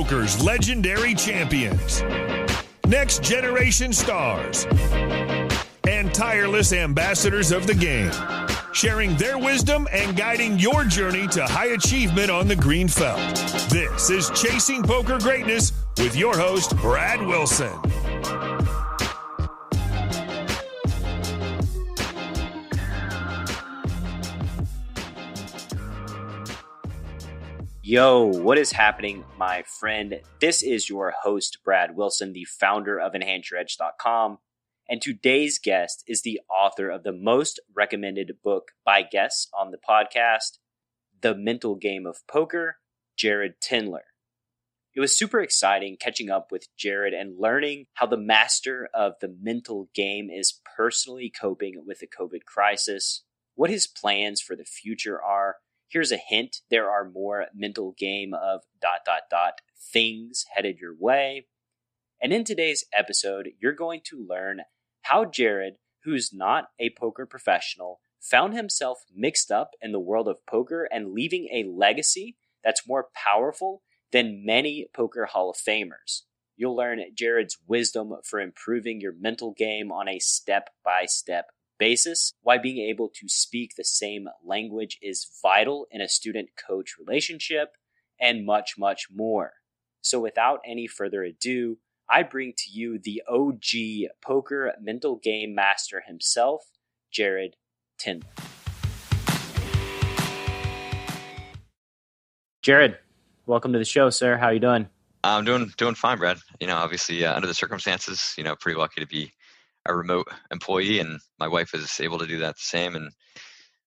poker's legendary champions, next generation stars, and tireless ambassadors of the game, sharing their wisdom and guiding your journey to high achievement on the green felt. This is Chasing Poker Greatness with your host, Brad Wilson. Yo, what is happening, my friend? This is your host, Brad Wilson, the founder of EnhanceYourEdge.com. And today's guest is the author of the most recommended book by guests on the podcast, The Mental Game of Poker, Jared Tendler. It was super exciting catching up with Jared and learning how the master of the mental game is personally coping with the COVID crisis, what his plans for the future are. Here's a hint, there are more mental game of ... things headed your way. And in today's episode, you're going to learn how Jared, who's not a poker professional, found himself mixed up in the world of poker and leaving a legacy that's more powerful than many poker Hall of Famers. You'll learn Jared's wisdom for improving your mental game on a step-by-step basis, why being able to speak the same language is vital in a student-coach relationship, and much, much more. So without any further ado, I bring to you the OG poker mental game master himself, Jared Tendler. Jared, welcome to the show, sir. How are you doing? I'm doing fine, Brad. Obviously under the circumstances, pretty lucky to be a remote employee, and my wife is able to do that the same. And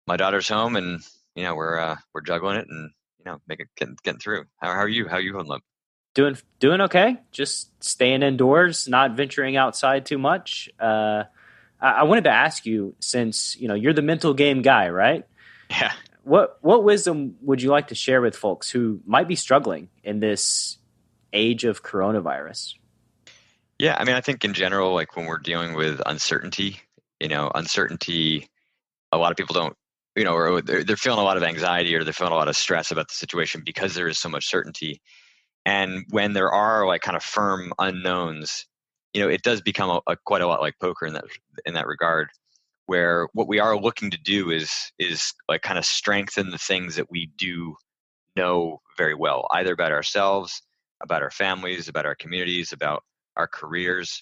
my daughter's home, and we're juggling it, and getting through. How are you? How are you holding up? Doing okay. Just staying indoors, not venturing outside too much. I wanted to ask you, since you're the mental game guy, right? Yeah. What wisdom would you like to share with folks who might be struggling in this age of coronavirus? Yeah, I think in general, like when we're dealing with uncertainty, a lot of people don't, or they're feeling a lot of anxiety, or they're feeling a lot of stress about the situation because there is so much certainty. And when there are like kind of firm unknowns, it does become quite a lot like poker in that regard, where what we are looking to do is like kind of strengthen the things that we do know very well, either about ourselves, about our families, about our communities, about our careers,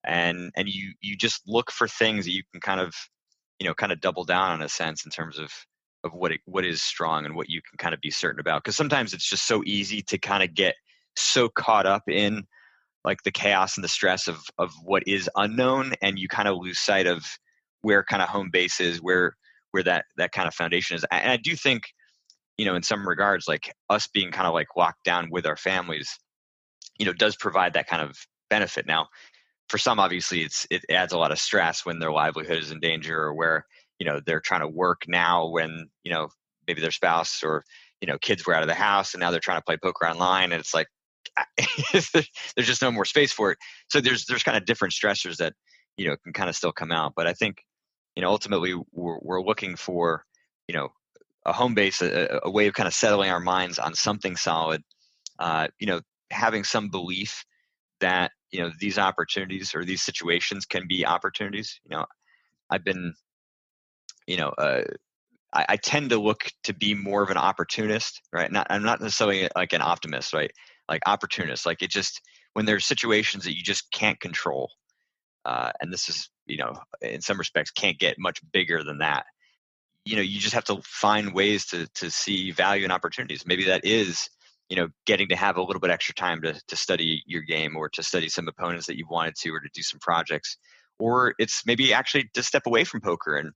and you just look for things that you can kind of double down on, in a sense, in terms of what is strong and what you can kind of be certain about. Because sometimes it's just so easy to kind of get so caught up in like the chaos and the stress of what is unknown, and you kind of lose sight of where kind of home base is, where that kind of foundation is. And I do think, in some regards, like us being kind of like locked down with our families, does provide that kind of benefit. Now, for some, obviously, it adds a lot of stress when their livelihood is in danger, or where they're trying to work now when maybe their spouse or kids were out of the house, and now they're trying to play poker online, and it's like there's just no more space for it. So there's kind of different stressors that can kind of still come out. But I think ultimately we're looking for a home base, a way of kind of settling our minds on something solid. Having some belief that these opportunities or these situations can be opportunities. I've been I tend to look to be more of an opportunist, right? I'm not necessarily like an optimist, right? Like opportunist, like it just, when there's situations that you just can't control, and this is in some respects can't get much bigger than that. You just have to find ways to see value in opportunities. Maybe that is getting to have a little bit extra time to study your game, or to study some opponents that you wanted to, or to do some projects. Or it's maybe actually to step away from poker and,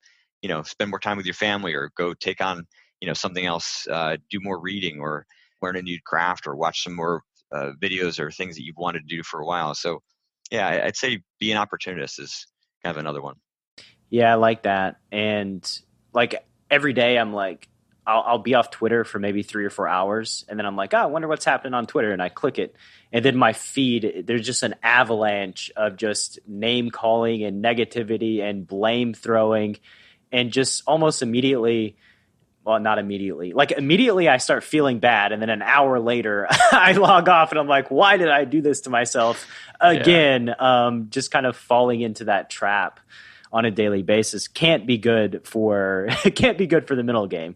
spend more time with your family, or go take on, something else, do more reading, or learn a new craft, or watch some more videos or things that you've wanted to do for a while. So yeah, I'd say be an opportunist is kind of another one. Yeah, I like that. And like every day I'm like, I'll be off Twitter for maybe 3 or 4 hours, and then I'm like, I wonder what's happening on Twitter, and I click it, and then my feed, there's just an avalanche of just name calling and negativity and blame throwing, and just almost immediately well, not immediately. Like immediately I start feeling bad. And then an hour later I log off and I'm like, why did I do this to myself again? Just kind of falling into that trap on a daily basis can't be good for, it can't be good for the mental game.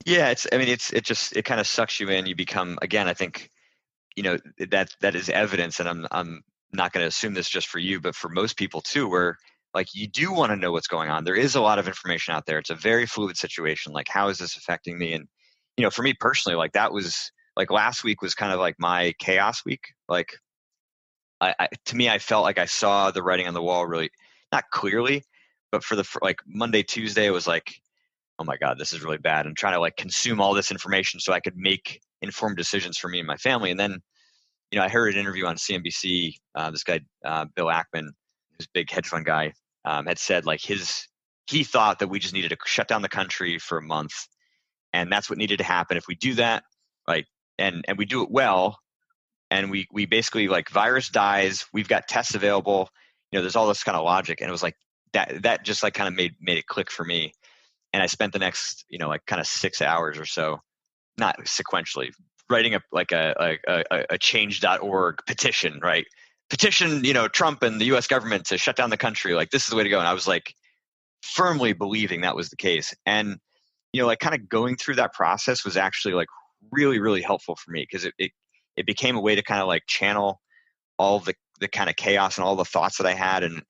Yeah. It kind of sucks you in. You become, again, I think, that is evidence. And I'm not going to assume this just for you, but for most people too, where like you do want to know what's going on. There is a lot of information out there. It's a very fluid situation. Like, how is this affecting me? And, for me personally, like that was like last week was kind of like my chaos week. Like to me, I felt like I saw the writing on the wall really not clearly, but for like Monday, Tuesday, it was like, oh my God, this is really bad. I'm trying to like consume all this information so I could make informed decisions for me and my family. And then, I heard an interview on CNBC. This guy, Bill Ackman, who's a big hedge fund guy, had said like he thought that we just needed to shut down the country for a month, and that's what needed to happen. If we do that, like, and we do it well, and we basically like virus dies, we've got tests available. There's all this kind of logic, and it was like that just like kind of made it click for me. And I spent the next like kind of 6 hours or so, not sequentially, writing a change.org petition, right? Petition, Trump and the US government to shut down the country. Like, this is the way to go. And I was like firmly believing that was the case. And, like kind of going through that process was actually like really, really helpful for me, because it became a way to kind of like channel all the kind of chaos and all the thoughts that I had in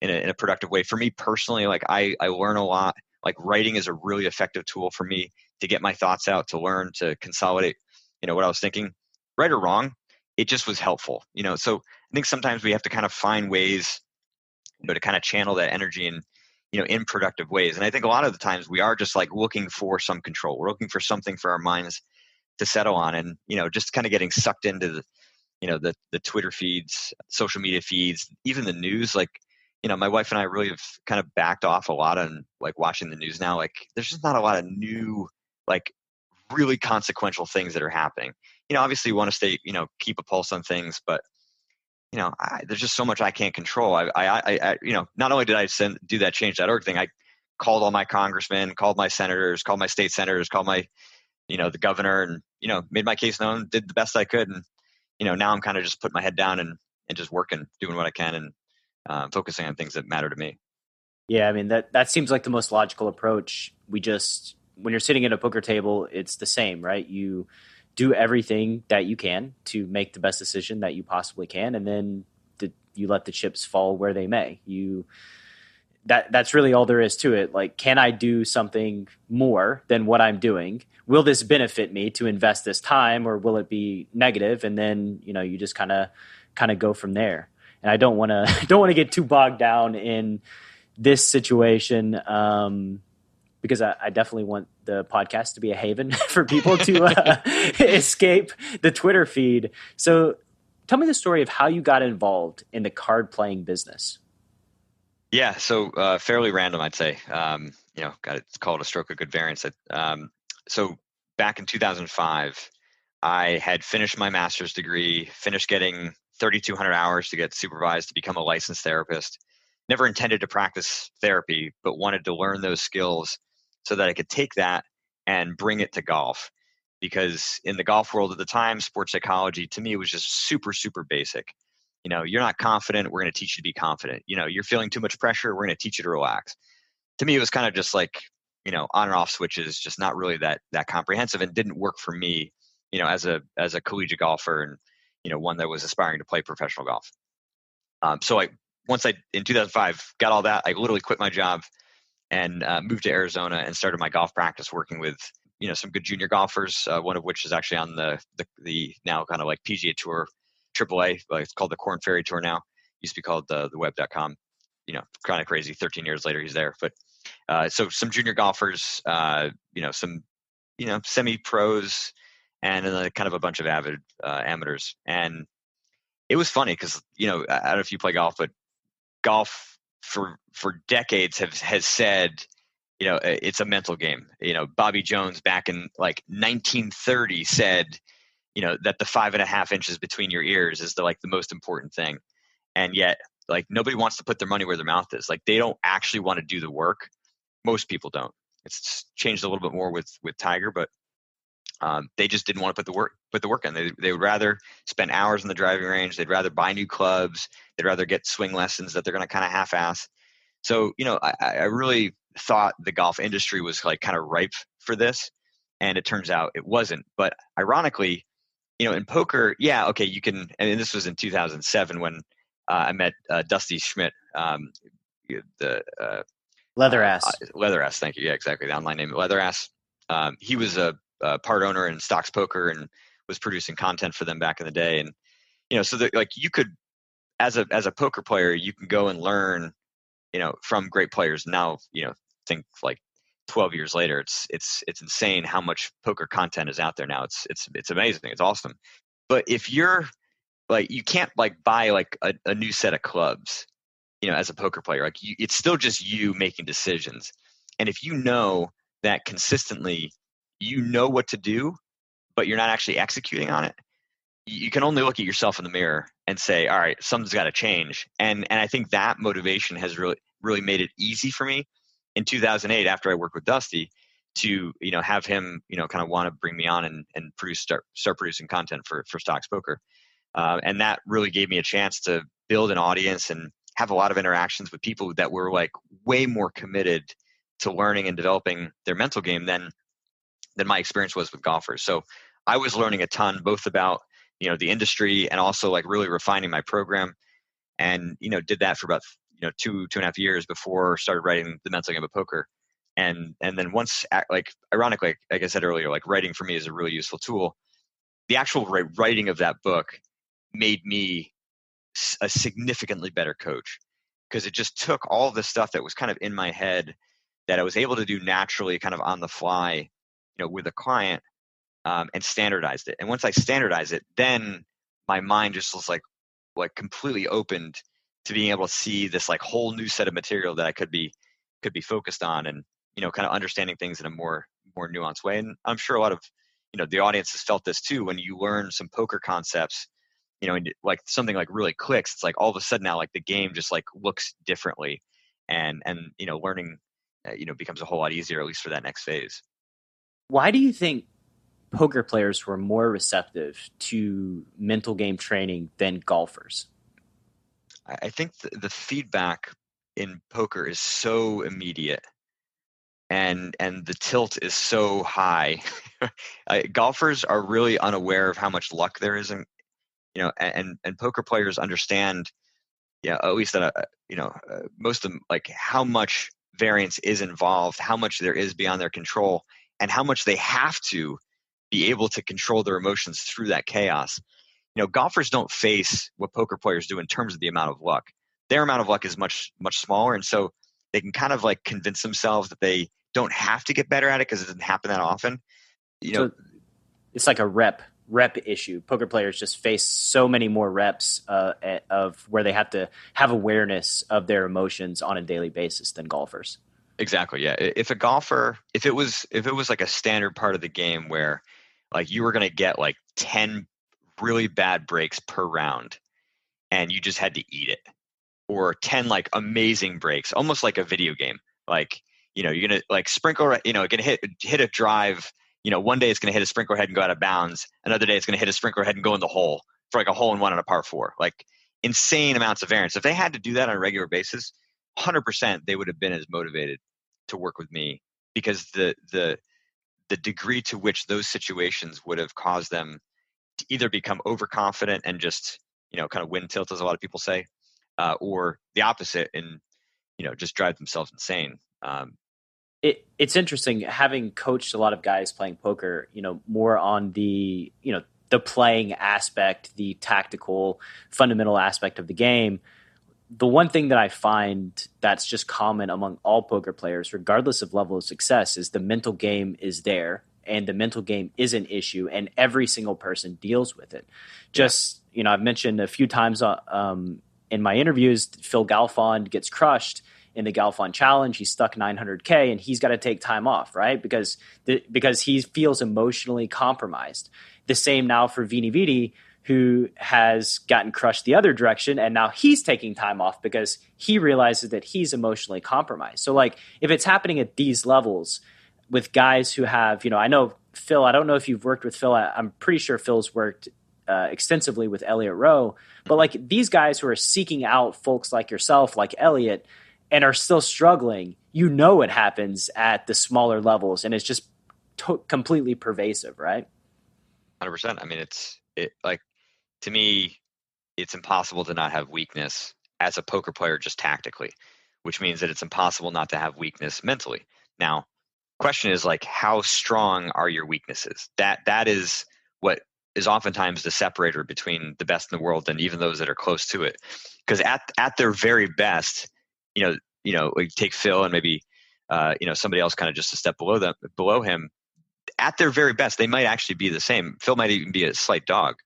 a productive way. For me personally, like I learn a lot. Like writing is a really effective tool for me to get my thoughts out, to learn, to consolidate, what I was thinking, right or wrong. It just was helpful, so I think sometimes we have to kind of find ways, to kind of channel that energy in productive ways. And I think a lot of the times we are just like looking for some control. We're looking for something for our minds to settle on, and, just kind of getting sucked into the Twitter feeds, social media feeds, even the news. Like, my wife and I really have kind of backed off a lot on like watching the news now. Like, there's just not a lot of new, like really consequential things that are happening. Obviously you want to stay, keep a pulse on things, but there's just so much I can't control. I not only did I do that change.org thing, I called all my congressmen, called my senators, called my state senators, called my, the governor, and, made my case known, did the best I could. And, now I'm kind of just putting my head down and just working, doing what I can, and focusing on things that matter to me. Yeah. I mean, that seems like the most logical approach. When you're sitting at a poker table, it's the same, right? You do everything that you can to make the best decision that you possibly can. And then you let the chips fall where they may. That's really all there is to it. Like, can I do something more than what I'm doing? Will this benefit me to invest this time, or will it be negative? And then, you just kind of go from there. And I don't want to get too bogged down in this situation, because I definitely want the podcast to be a haven for people to escape the Twitter feed. So tell me the story of how you got involved in the card playing business. Yeah, so fairly random, I'd say. It's called a stroke of good variance. So back in 2005, I had finished my master's degree, finished getting 3,200 hours to get supervised to become a licensed therapist. Never intended to practice therapy, but wanted to learn those skills so that I could take that and bring it to golf. Because in the golf world at the time, sports psychology to me was just super, super basic. You're not confident, we're going to teach you to be confident. You're feeling too much pressure, we're going to teach you to relax. To me, it was kind of just like, on and off switches, just not really that comprehensive, and didn't work for me, as a collegiate golfer, and, one that was aspiring to play professional golf. So once in 2005 got all that, I literally quit my job and moved to Arizona and started my golf practice, working with some good junior golfers, one of which is actually on the now kind of like PGA Tour, AAA. It's called the Corn Ferry Tour now. Used to be called the web.com. Kind of crazy. 13 years later, he's there. But so some junior golfers, some semi-pros, and then kind of a bunch of avid amateurs. And it was funny because I don't know if you play golf, but golf for decades has said, it's a mental game. Bobby Jones back in like 1930 said, that the 5.5 inches between your ears is the most important thing. And yet, like, nobody wants to put their money where their mouth is. Like, they don't actually want to do the work. Most people don't. It's changed a little bit more with Tiger, but they just didn't want to put the work in. They would rather spend hours in the driving range. They'd rather buy new clubs. They'd rather get swing lessons that they're going to kind of half-ass. So, I really thought the golf industry was like kind of ripe for this, and it turns out it wasn't. But ironically, in poker, yeah, okay, you can. And this was in 2007 when I met Dusty Schmidt, the Leatherass. Leatherass. Thank you. Yeah, exactly. The online name Leatherass. He was a part owner in Stocks Poker and was producing content for them back in the day. And so that, like, you could, as a poker player, you can go and learn, from great players. Now, think like 12 years later, it's insane how much poker content is out there now. It's amazing. It's awesome. But if you're like, you can't like buy like a new set of clubs, as a poker player. Like, it's still just you making decisions. And if you know that consistently, what to do, but you're not actually executing on it, you can only look at yourself in the mirror and say, all right, something's got to change. And I think that motivation has really made it easy for me in 2008, after I worked with Dusty, to, have him, kind of want to bring me on and start producing content for Stocks Poker. And that really gave me a chance to build an audience and have a lot of interactions with people that were like way more committed to learning and developing their mental game than my experience was with golfers. So I was learning a ton, both about, the industry and also like really refining my program, and, did that for about, 2.5 years before started writing The Mental Game of Poker. And then once, like, ironically, like I said earlier, like, writing for me is a really useful tool. The actual writing of that book made me a significantly better coach, because it just took all the stuff that was kind of in my head that I was able to do naturally, kind of on the fly, with a client, and standardized it. And once I standardized it, then my mind just was like completely opened to being able to see this like whole new set of material that I could be focused on, and, kind of understanding things in a more nuanced way. And I'm sure a lot of, the audience has felt this too, when you learn some poker concepts, and like something like really clicks. It's like all of a sudden now, like, the game just like looks differently, and learning, becomes a whole lot easier, at least for that next phase. Why do you think poker players were more receptive to mental game training than golfers? I think the feedback in poker is so immediate, and the tilt is so high. Golfers are really unaware of how much luck there is in, and poker players understand, at least that, most of them, like, how much variance is involved, how much there is beyond their control, and how much they have to be able to control their emotions through that chaos. Golfers don't face what poker players do in terms of the amount of luck. Their amount of luck is much, much smaller. And so they can kind of like convince themselves that they don't have to get better at it because it doesn't happen that often. So it's like a rep issue. Poker players just face so many more reps of where they have to have awareness of their emotions on a daily basis than golfers. Exactly. Yeah. If it was like a standard part of the game where like you were going to get like 10 really bad breaks per round and you just had to eat it, or 10 like amazing breaks, almost like a video game. Like, you're going to like sprinkle, going to hit a drive, one day it's going to hit a sprinkler head and go out of bounds. Another day it's going to hit a sprinkler head and go in the hole for like a hole in one on a par 4, like insane amounts of variance. If they had to do that on a regular basis, 100% they would have been as motivated to work with me, because the degree to which those situations would have caused them to either become overconfident and just, kind of wind tilt, as a lot of people say, or the opposite, and, just drive themselves insane. It's interesting, having coached a lot of guys playing poker, more on the, the playing aspect, the tactical, fundamental aspect of the game. The one thing that I find that's just common among all poker players, regardless of level of success, is the mental game is there, and the mental game is an issue, and every single person deals with it. Just, I've mentioned a few times in my interviews, Phil Galfond gets crushed in the Galfond Challenge. He's stuck $900K, and he's got to take time off, right? Because he feels emotionally compromised. The same now for Vini Vidi, who has gotten crushed the other direction, and now he's taking time off because he realizes that he's emotionally compromised. So, like, if it's happening at these levels, with guys who have, I know Phil, I don't know if you've worked with Phil. I'm pretty sure Phil's worked extensively with Elliott Rowe, but like these guys who are seeking out folks like yourself, like Elliott, and are still struggling, it happens at the smaller levels, and it's just completely pervasive, right? 100%. I mean, to me, it's impossible to not have weakness as a poker player just tactically, which means that it's impossible not to have weakness mentally. Now, question is like, how strong are your weaknesses? That is what is oftentimes the separator between the best in the world and even those that are close to it. Because at their very best, we take Phil and maybe somebody else kind of just a step below him. At their very best, they might actually be the same. Phil might even be a slight dog.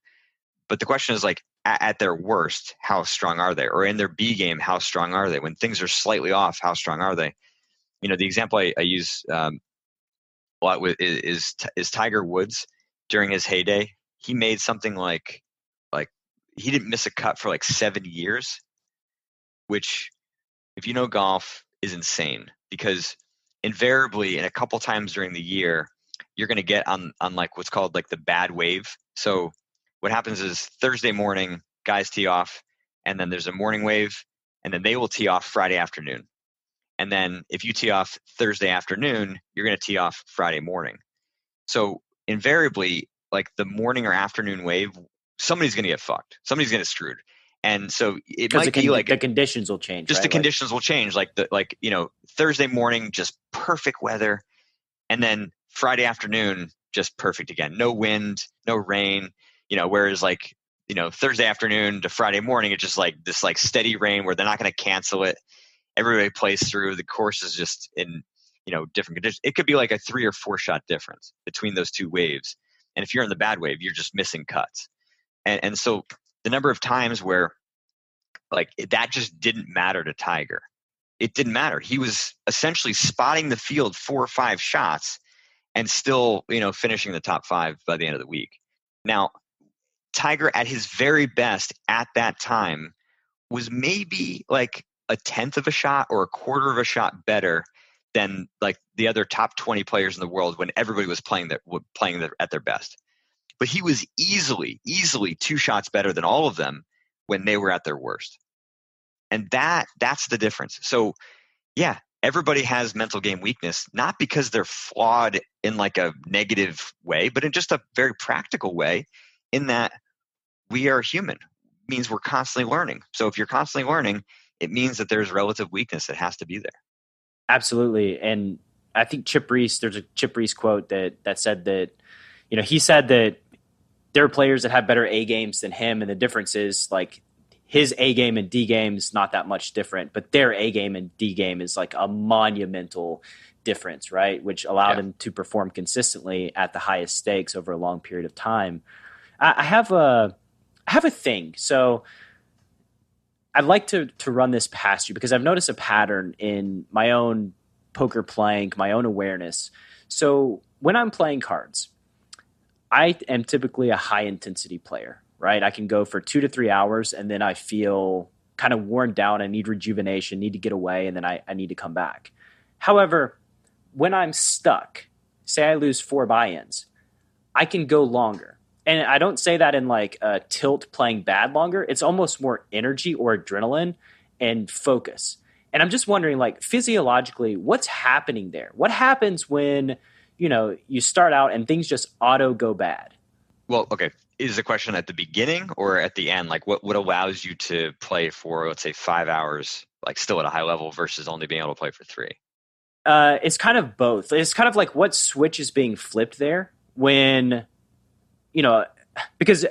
But the question is like, at their worst, how strong are they? Or in their B game, how strong are they? When things are slightly off, how strong are they? The example I use a lot with is Tiger Woods during his heyday. He made something like he didn't miss a cut for like 7 years, which, if you know golf, is insane, because invariably in a couple times during the year, you're going to get on like what's called like the bad wave. So what happens is Thursday morning, guys tee off, and then there's a morning wave, and then they will tee off Friday afternoon. And then if you tee off Thursday afternoon, you're going to tee off Friday morning. So invariably, like the morning or afternoon wave, somebody's going to get fucked. Somebody's going to get screwed. And so it might be like the conditions will change. Just right? the conditions will change. Thursday morning, just perfect weather. And then Friday afternoon, just perfect again. No wind, no rain, whereas Thursday afternoon to Friday morning, it's just like this like steady rain where they're not going to cancel it. Everybody plays through. The course is just in, different conditions. It could be like a 3 or 4 shot difference between those two waves. And if you're in the bad wave, you're just missing cuts. And so the number of times where like that just didn't matter to Tiger. It didn't matter. He was essentially spotting the field 4 or 5 shots and still, finishing the top 5 by the end of the week. Now, Tiger at his very best at that time was maybe like a 1/10 of a shot or a 1/4 of a shot better than like the other top 20 players in the world when everybody was playing at their best. But he was easily 2 shots better than all of them when they were at their worst. And that's the difference. So yeah, everybody has mental game weakness, not because they're flawed in like a negative way, but in just a very practical way, in that we are human. It means we're constantly learning. So if you're constantly learning, it means that there's relative weakness that has to be there. Absolutely. And I think there's a Chip Reese quote that said that, he said that there are players that have better A games than him. And the difference is like his A game and D game is not that much different, but their A game and D game is like a monumental difference, right? Which allowed him to perform consistently at the highest stakes over a long period of time. I have a thing. So I'd like to run this past you because I've noticed a pattern in my own poker playing, my own awareness. So when I'm playing cards, I am typically a high intensity player, right? I can go for 2 to 3 hours and then I feel kind of worn down. I need rejuvenation, need to get away, and then I need to come back. However, when I'm stuck, say I lose 4 buy-ins, I can go longer. And I don't say that in like a tilt playing bad longer. It's almost more energy or adrenaline and focus. And I'm just wondering, like, physiologically, what's happening there? What happens when, you start out and things just auto go bad? Well, okay. Is the question at the beginning or at the end? Like what allows you to play for, let's say, 5 hours, like still at a high level versus only being able to play for 3? It's kind of both. It's kind of like what switch is being flipped there when, because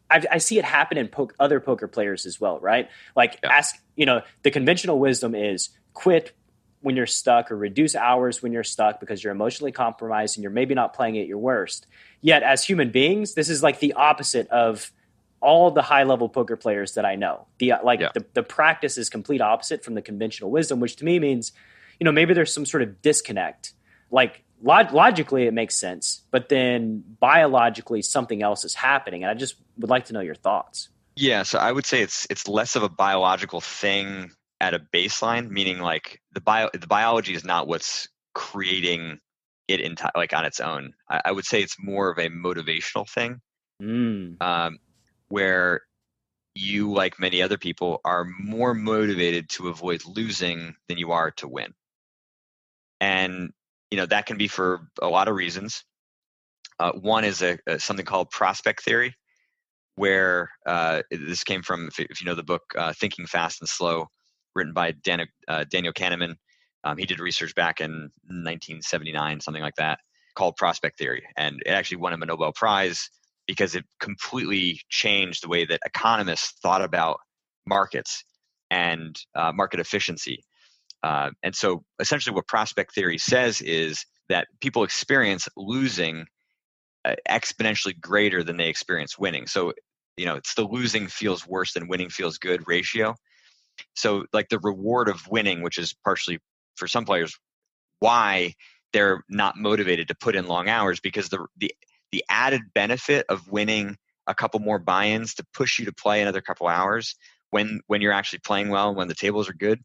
I see it happen in other poker players as well, right? Like the conventional wisdom is quit when you're stuck or reduce hours when you're stuck because you're emotionally compromised and you're maybe not playing at your worst. Yet as human beings, this is like the opposite of all the high level poker players that I know. The practice is complete opposite from the conventional wisdom, which to me means, maybe there's some sort of disconnect. Like logically it makes sense, but then biologically something else is happening. And I just would like to know your thoughts. Yeah, so I would say it's less of a biological thing at a baseline, meaning like the biology is not what's creating like on its own. I would say it's more of a motivational thing, Mm. where you, like many other people, are more motivated to avoid losing than you are to win. And that can be for a lot of reasons. One is something called prospect theory, where this came from, if you know the book Thinking Fast and Slow, written by Daniel Kahneman. He did research back in 1979, something like that, called prospect theory. And it actually won him a Nobel Prize because it completely changed the way that economists thought about markets and market efficiency. And so essentially what prospect theory says is that people experience losing exponentially greater than they experience winning. So, it's the losing feels worse than winning feels good ratio. So like the reward of winning, which is partially for some players why they're not motivated to put in long hours, because the added benefit of winning a couple more buy-ins to push you to play another couple hours when you're actually playing well, when the tables are good,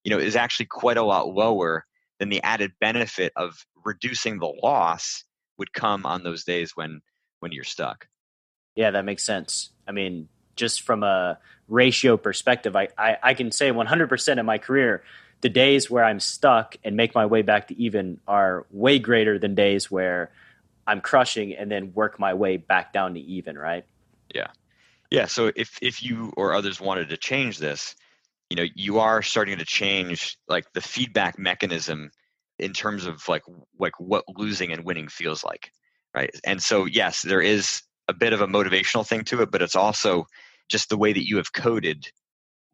is actually quite a lot lower than the added benefit of reducing the loss would come on those days when you're stuck. Yeah, that makes sense. I mean, just from a ratio perspective, I can say 100% of my career, the days where I'm stuck and make my way back to even are way greater than days where I'm crushing and then work my way back down to even, right? Yeah. Yeah. So if you or others wanted to change this, you are starting to change like the feedback mechanism in terms of like what losing and winning feels like, right? And so yes, there is a bit of a motivational thing to it, but it's also just the way that you have coded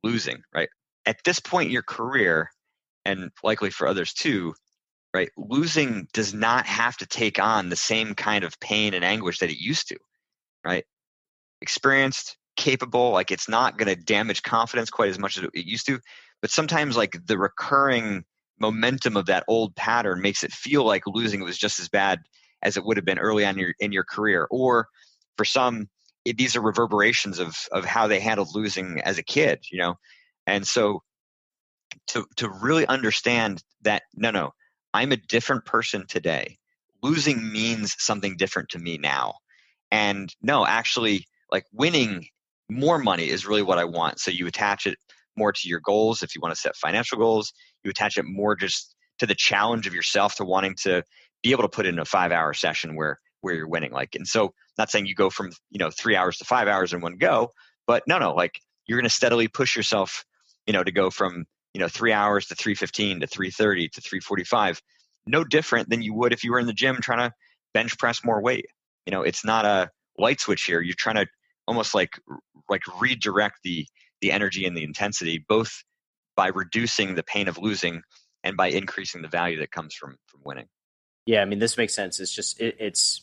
losing, right? At this point in your career, and likely for others too, right? Losing does not have to take on the same kind of pain and anguish that it used to, right? Experienced, capable, like it's not going to damage confidence quite as much as it used to. But sometimes like the recurring momentum of that old pattern makes it feel like losing was just as bad as it would have been early on in your career. Or for some, these are reverberations of how they handled losing as a kid, And so to really understand that, no, I'm a different person today. Losing means something different to me now. And no, actually, like winning more money is really what I want. So you attach it more to your goals. If you want to set financial goals, you attach it more just to the challenge of yourself, to wanting to be able to put in a 5-hour session where you're winning. Like, and so not saying you go from, 3 hours to 5 hours in one go, but no, like you're going to steadily push yourself, to go from, 3 hours to 3:15 to 3:30 to 3:45, no different than you would if you were in the gym trying to bench press more weight. It's not a light switch here. You're trying to almost like redirect the energy and the intensity, both by reducing the pain of losing and by increasing the value that comes from winning. Yeah, I mean, this makes sense. It's just it's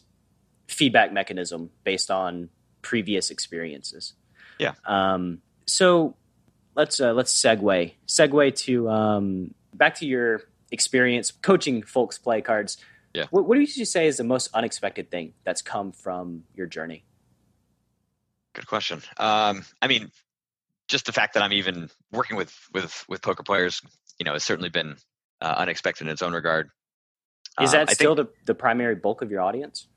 feedback mechanism based on previous experiences. Yeah. So let's segue to back to your experience coaching folks play cards. Yeah. What would you say is the most unexpected thing that's come from your journey? Good question. I mean, just the fact that I'm even working with poker players, has certainly been unexpected in its own regard. Is that I still think, the primary bulk of your audience?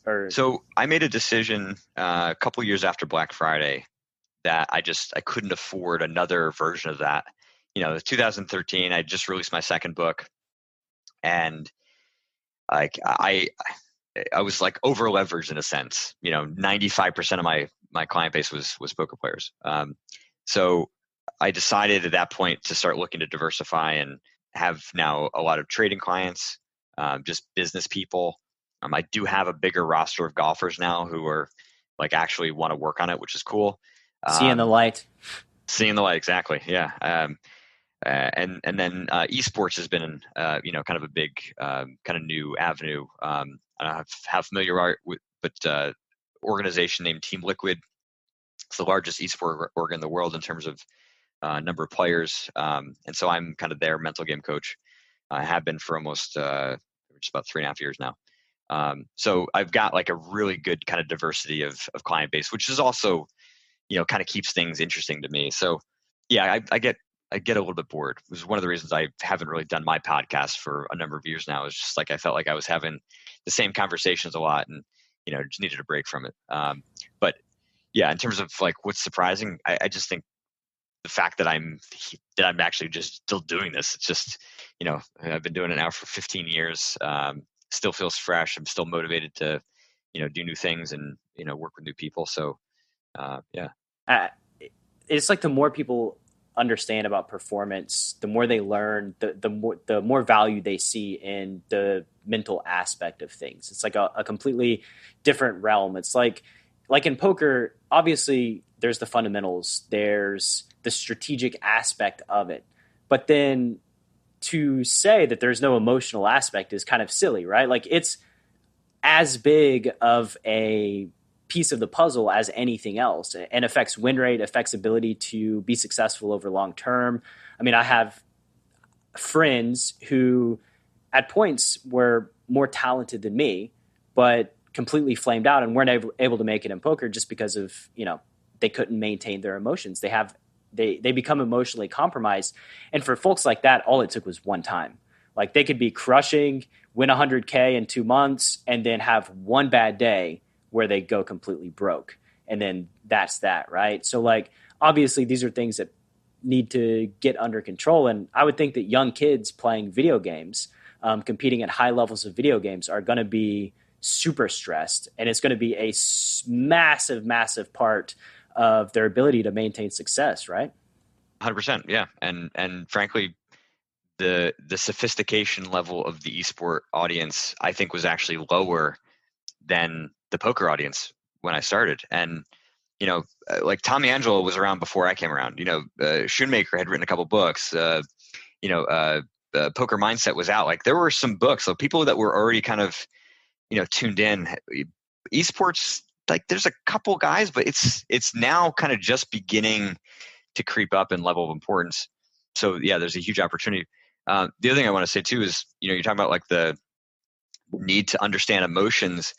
Or so I made a decision a couple years after Black Friday that I couldn't afford another version of that. 2013, I just released my second book, and like I was like over leveraged in a sense. 95% of my client base was poker players. So I decided at that point to start looking to diversify and have now a lot of trading clients, just business people. I do have a bigger roster of golfers now who are like actually want to work on it, which is cool. seeing the light. Seeing the light, exactly. Yeah. And then esports has been, kind of a big kind of new avenue. I don't know how familiar you are with, but organization named Team Liquid. It's the largest esport org in the world in terms of number of players. And so I'm kind of their mental game coach. I have been for almost just about 3.5 years now. So I've got like a really good kind of diversity of client base, which is also, kind of keeps things interesting to me. So yeah, I get get a little bit bored. It was one of the reasons I haven't really done my podcast for a number of years now. It's just like I felt like I was having the same conversations a lot, and just needed a break from it. But yeah, in terms of like what's surprising, I just think the fact that I'm actually just still doing this. It's just I've been doing it now for 15 years. Still feels fresh. I'm still motivated to do new things and work with new people. So yeah. It's like the more people understand about performance, the more they learn, the more value they see in the mental aspect of things. It's like a completely different realm. It's like in poker, obviously there's the fundamentals, there's the strategic aspect of it. But then to say that there's no emotional aspect is kind of silly, right? Like it's as big of a piece of the puzzle as anything else, and affects win rate, affects ability to be successful over long term. I mean, I have friends who at points were more talented than me, but completely flamed out and weren't able to make it in poker just because of, they couldn't maintain their emotions. They become emotionally compromised. And for folks like that, all it took was one time. Like they could be crushing, win 100K in 2 months, and then have one bad day where they go completely broke. And then that's that, right? So like, obviously these are things that need to get under control. And I would think that young kids playing video games, competing at high levels of video games, are going to be super stressed. And it's going to be a massive, massive part of their ability to maintain success, right? 100%. Yeah. And frankly, the sophistication level of the esport audience, I think, was actually lower than the poker audience when I started. And, like Tommy Angelo was around before I came around. Shoemaker had written a couple books. Poker Mindset was out. Like there were some books, so people that were already kind of, tuned in. Esports, like there's a couple guys, but it's now kind of just beginning to creep up in level of importance. So yeah, there's a huge opportunity. The other thing I want to say too is, you're talking about like the need to understand emotions,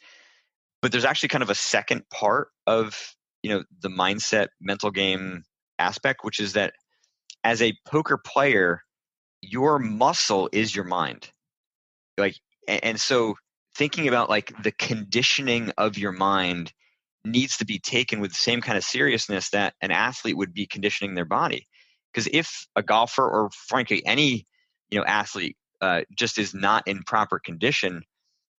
but there's actually kind of a second part of, the mindset mental game aspect, which is that as a poker player, your muscle is your mind. Like, and so thinking about like the conditioning of your mind needs to be taken with the same kind of seriousness that an athlete would be conditioning their body. Because if a golfer, or frankly any athlete, just is not in proper condition,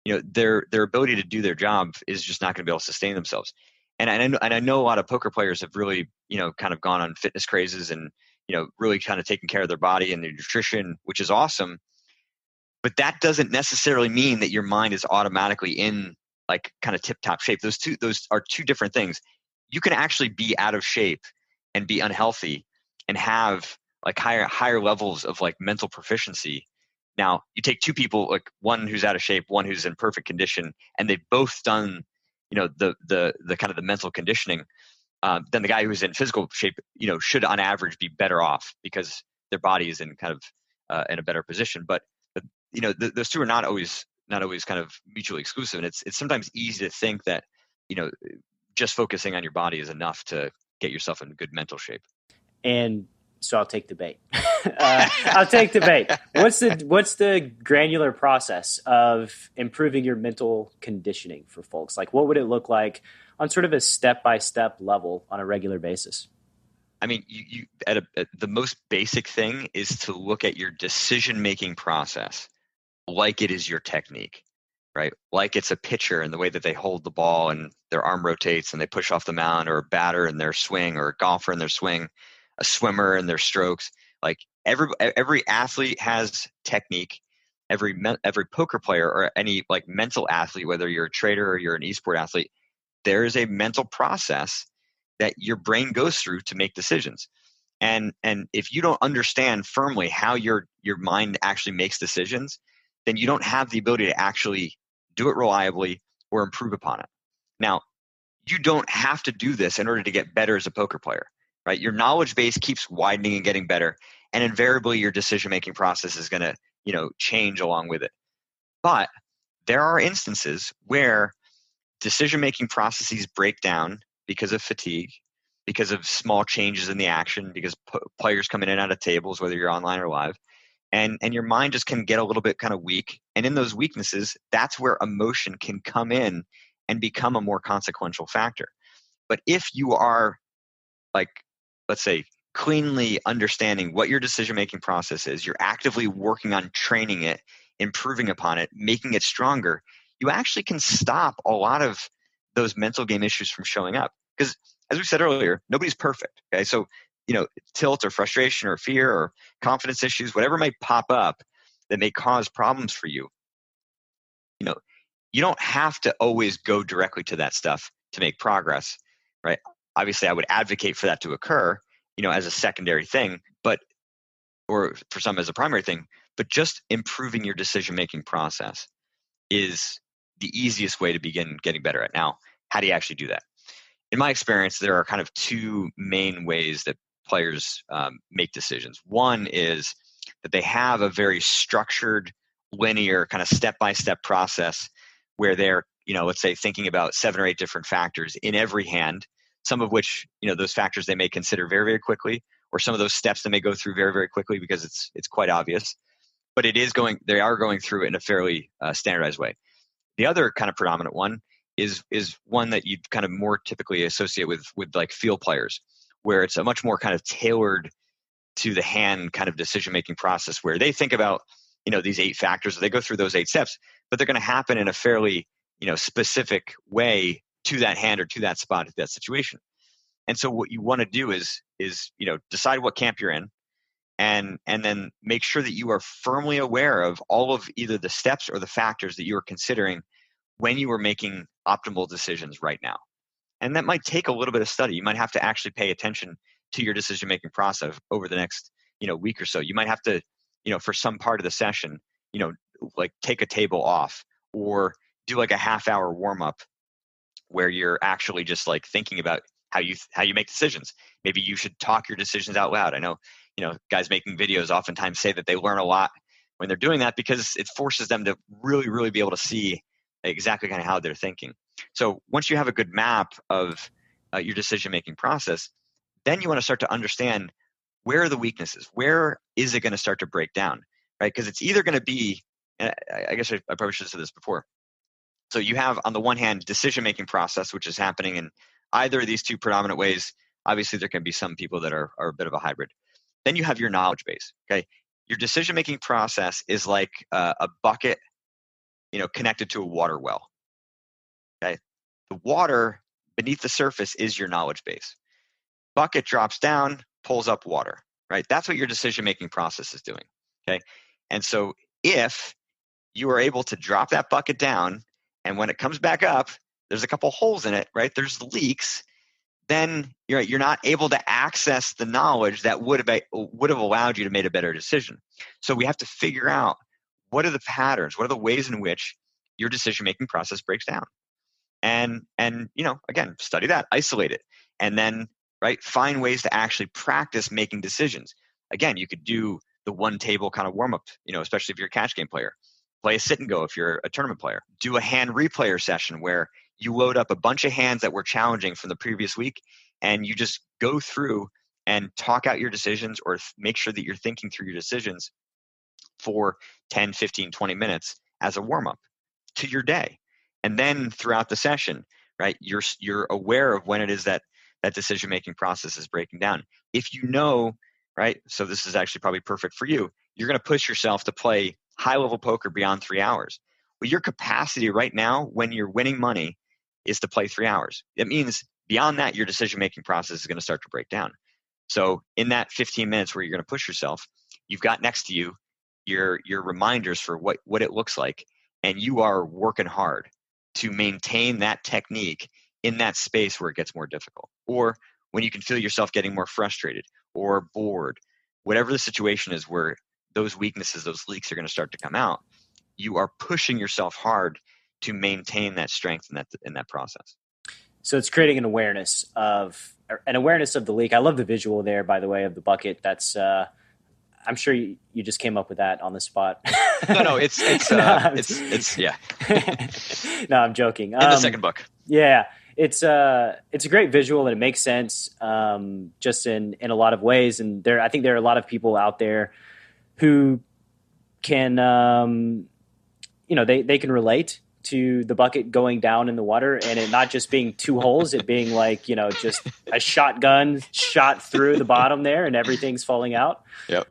their ability to do their job is just not going to be able to sustain themselves. And I know a lot of poker players have really kind of gone on fitness crazes and really kind of taken care of their body and their nutrition, which is awesome. But that doesn't necessarily mean that your mind is automatically in like kind of tip-top shape. Those are two different things. You can actually be out of shape and be unhealthy and have like higher levels of like mental proficiency. Now you take two people, like one who's out of shape, one who's in perfect condition, and they've both done, the kind of the mental conditioning. Then the guy who's in physical shape, should on average be better off because their body is in kind of in a better position. But those two are not always kind of mutually exclusive. And it's sometimes easy to think that, just focusing on your body is enough to get yourself in good mental shape. And so I'll take the bait. I'll take the bait. What's the granular process of improving your mental conditioning for folks? Like, what would it look like on sort of a step-by-step level on a regular basis? I mean, you at the most basic thing is to look at your decision-making process like it is your technique, right? Like it's a pitcher and the way that they hold the ball and their arm rotates and they push off the mound, or a batter in their swing, or a golfer in their swing, a swimmer in their strokes. Like every athlete has technique. Every poker player, or any like mental athlete, whether you're a trader or you're an esport athlete, there is a mental process that your brain goes through to make decisions. And if you don't understand firmly how your mind actually makes decisions, then you don't have the ability to actually do it reliably or improve upon it. Now, you don't have to do this in order to get better as a poker player, right? Your knowledge base keeps widening and getting better, and invariably your decision-making process is going to, change along with it. But there are instances where decision-making processes break down because of fatigue, because of small changes in the action, because players come in and out of tables, whether you're online or live. And your mind just can get a little bit kind of weak. And in those weaknesses, that's where emotion can come in and become a more consequential factor. But if you are, like, let's say, cleanly understanding what your decision-making process is, you're actively working on training it, improving upon it, making it stronger, you actually can stop a lot of those mental game issues from showing up. Because as we said earlier, nobody's perfect. Okay, so tilt or frustration or fear or confidence issues, whatever might pop up that may cause problems for you, you don't have to always go directly to that stuff to make progress, right? Obviously, I would advocate for that to occur, as a secondary thing, or for some as a primary thing, but just improving your decision-making process is the easiest way to begin getting better at. Now, how do you actually do that? In my experience, there are kind of two main ways that players make decisions. One is that they have a very structured, linear, kind of step-by-step process where they're, let's say, thinking about 7 or 8 different factors in every hand, some of which, those factors they may consider very, very quickly, or some of those steps they may go through very, very quickly because it's quite obvious. But they are going through it in a fairly standardized way. The other kind of predominant one is one that you kind of more typically associate with like field players, where it's a much more kind of tailored to the hand kind of decision-making process, where they think about, these 8 factors, they go through those 8 steps, but they're going to happen in a fairly, specific way to that hand or to that spot, to that situation. And so what you want to do is decide what camp you're in, and then make sure that you are firmly aware of all of either the steps or the factors that you are considering when you are making optimal decisions right now. And that might take a little bit of study. You might have to actually pay attention to your decision-making process over the next, week or so. You might have to, for some part of the session, like take a table off or do like a half-hour warm-up where you're actually just like thinking about how you make decisions. Maybe you should talk your decisions out loud. I know, guys making videos oftentimes say that they learn a lot when they're doing that because it forces them to really, really be able to see exactly kind of how they're thinking. So once you have a good map of your decision-making process, then you want to start to understand where are the weaknesses? Where is it going to start to break down, right? Because it's either going to be, and I guess I probably should have said this before. So you have, on the one hand, decision-making process, which is happening in either of these two predominant ways. Obviously, there can be some people that are a bit of a hybrid. Then you have your knowledge base, okay? Your decision-making process is like a bucket, connected to a water well, okay? The water beneath the surface is your knowledge base. Bucket drops down, pulls up water, right? That's what your decision-making process is doing, okay? And so if you are able to drop that bucket down, and when it comes back up, there's a couple holes in it, right? There's leaks, then you're not able to access the knowledge that would have allowed you to make a better decision. So we have to figure out what are the patterns, what are the ways in which your decision-making process breaks down. And again, study that, isolate it, and then find ways to actually practice making decisions. Again, you could do the one table kind of warm-up, especially if you're a catch game player. Play a sit and go if you're a tournament player. Do a hand replayer session where you load up a bunch of hands that were challenging from the previous week, and you just go through and talk out your decisions, or make sure that you're thinking through your decisions for 10, 15, 20 minutes as a warm-up to your day. And then throughout the session, right, you're aware of when it is that decision-making process is breaking down. If you know, right, so this is actually probably perfect for you, you're going to push yourself to play high-level poker beyond 3 hours. Well, your capacity right now when you're winning money is to play 3 hours. It means beyond that, your decision-making process is going to start to break down. So in that 15 minutes where you're going to push yourself, you've got next to you your reminders for what it looks like, and you are working hard to maintain that technique in that space where it gets more difficult, or when you can feel yourself getting more frustrated or bored, whatever the situation is where those weaknesses, those leaks are going to start to come out, you are pushing yourself hard to maintain that strength in that process. So it's creating an awareness of the leak. I love the visual there, by the way, of the bucket. That's I'm sure you just came up with that on the spot. No, it's yeah. No, I'm joking. In the second book. Yeah. it's a great visual and it makes sense just in a lot of ways. And I think there are a lot of people out there who can, they can relate to the bucket going down in the water and it not just being two holes, it being like, just a shotgun shot through the bottom there and everything's falling out. Yep.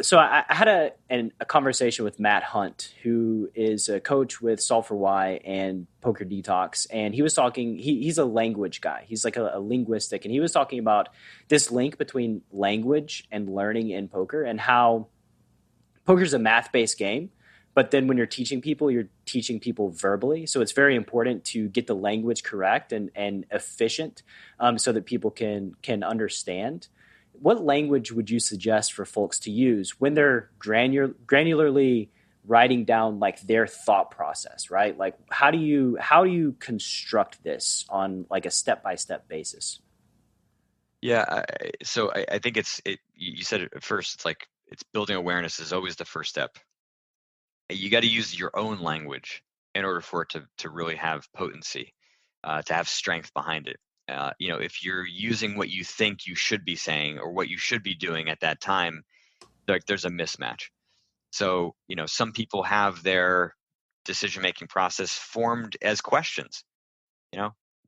So I had a conversation with Matt Hunt, who is a coach with Solve for Why and Poker Detox. And he was talking, he's a language guy. He's like a linguistic. And he was talking about this link between language and learning in poker and how poker is a math-based game. But then when you're teaching people verbally. So it's very important to get the language correct and efficient so that people can understand. What language would you suggest for folks to use when they're granularly writing down like their thought process, right? Like how do you construct this on like a step-by-step basis? Yeah. So I think you said it at first, it's building awareness is always the first step. You got to use your own language in order for it to really have potency, to have strength behind it. If you're using what you think you should be saying or what you should be doing at that time, like there's a mismatch. So, some people have their decision-making process formed as questions.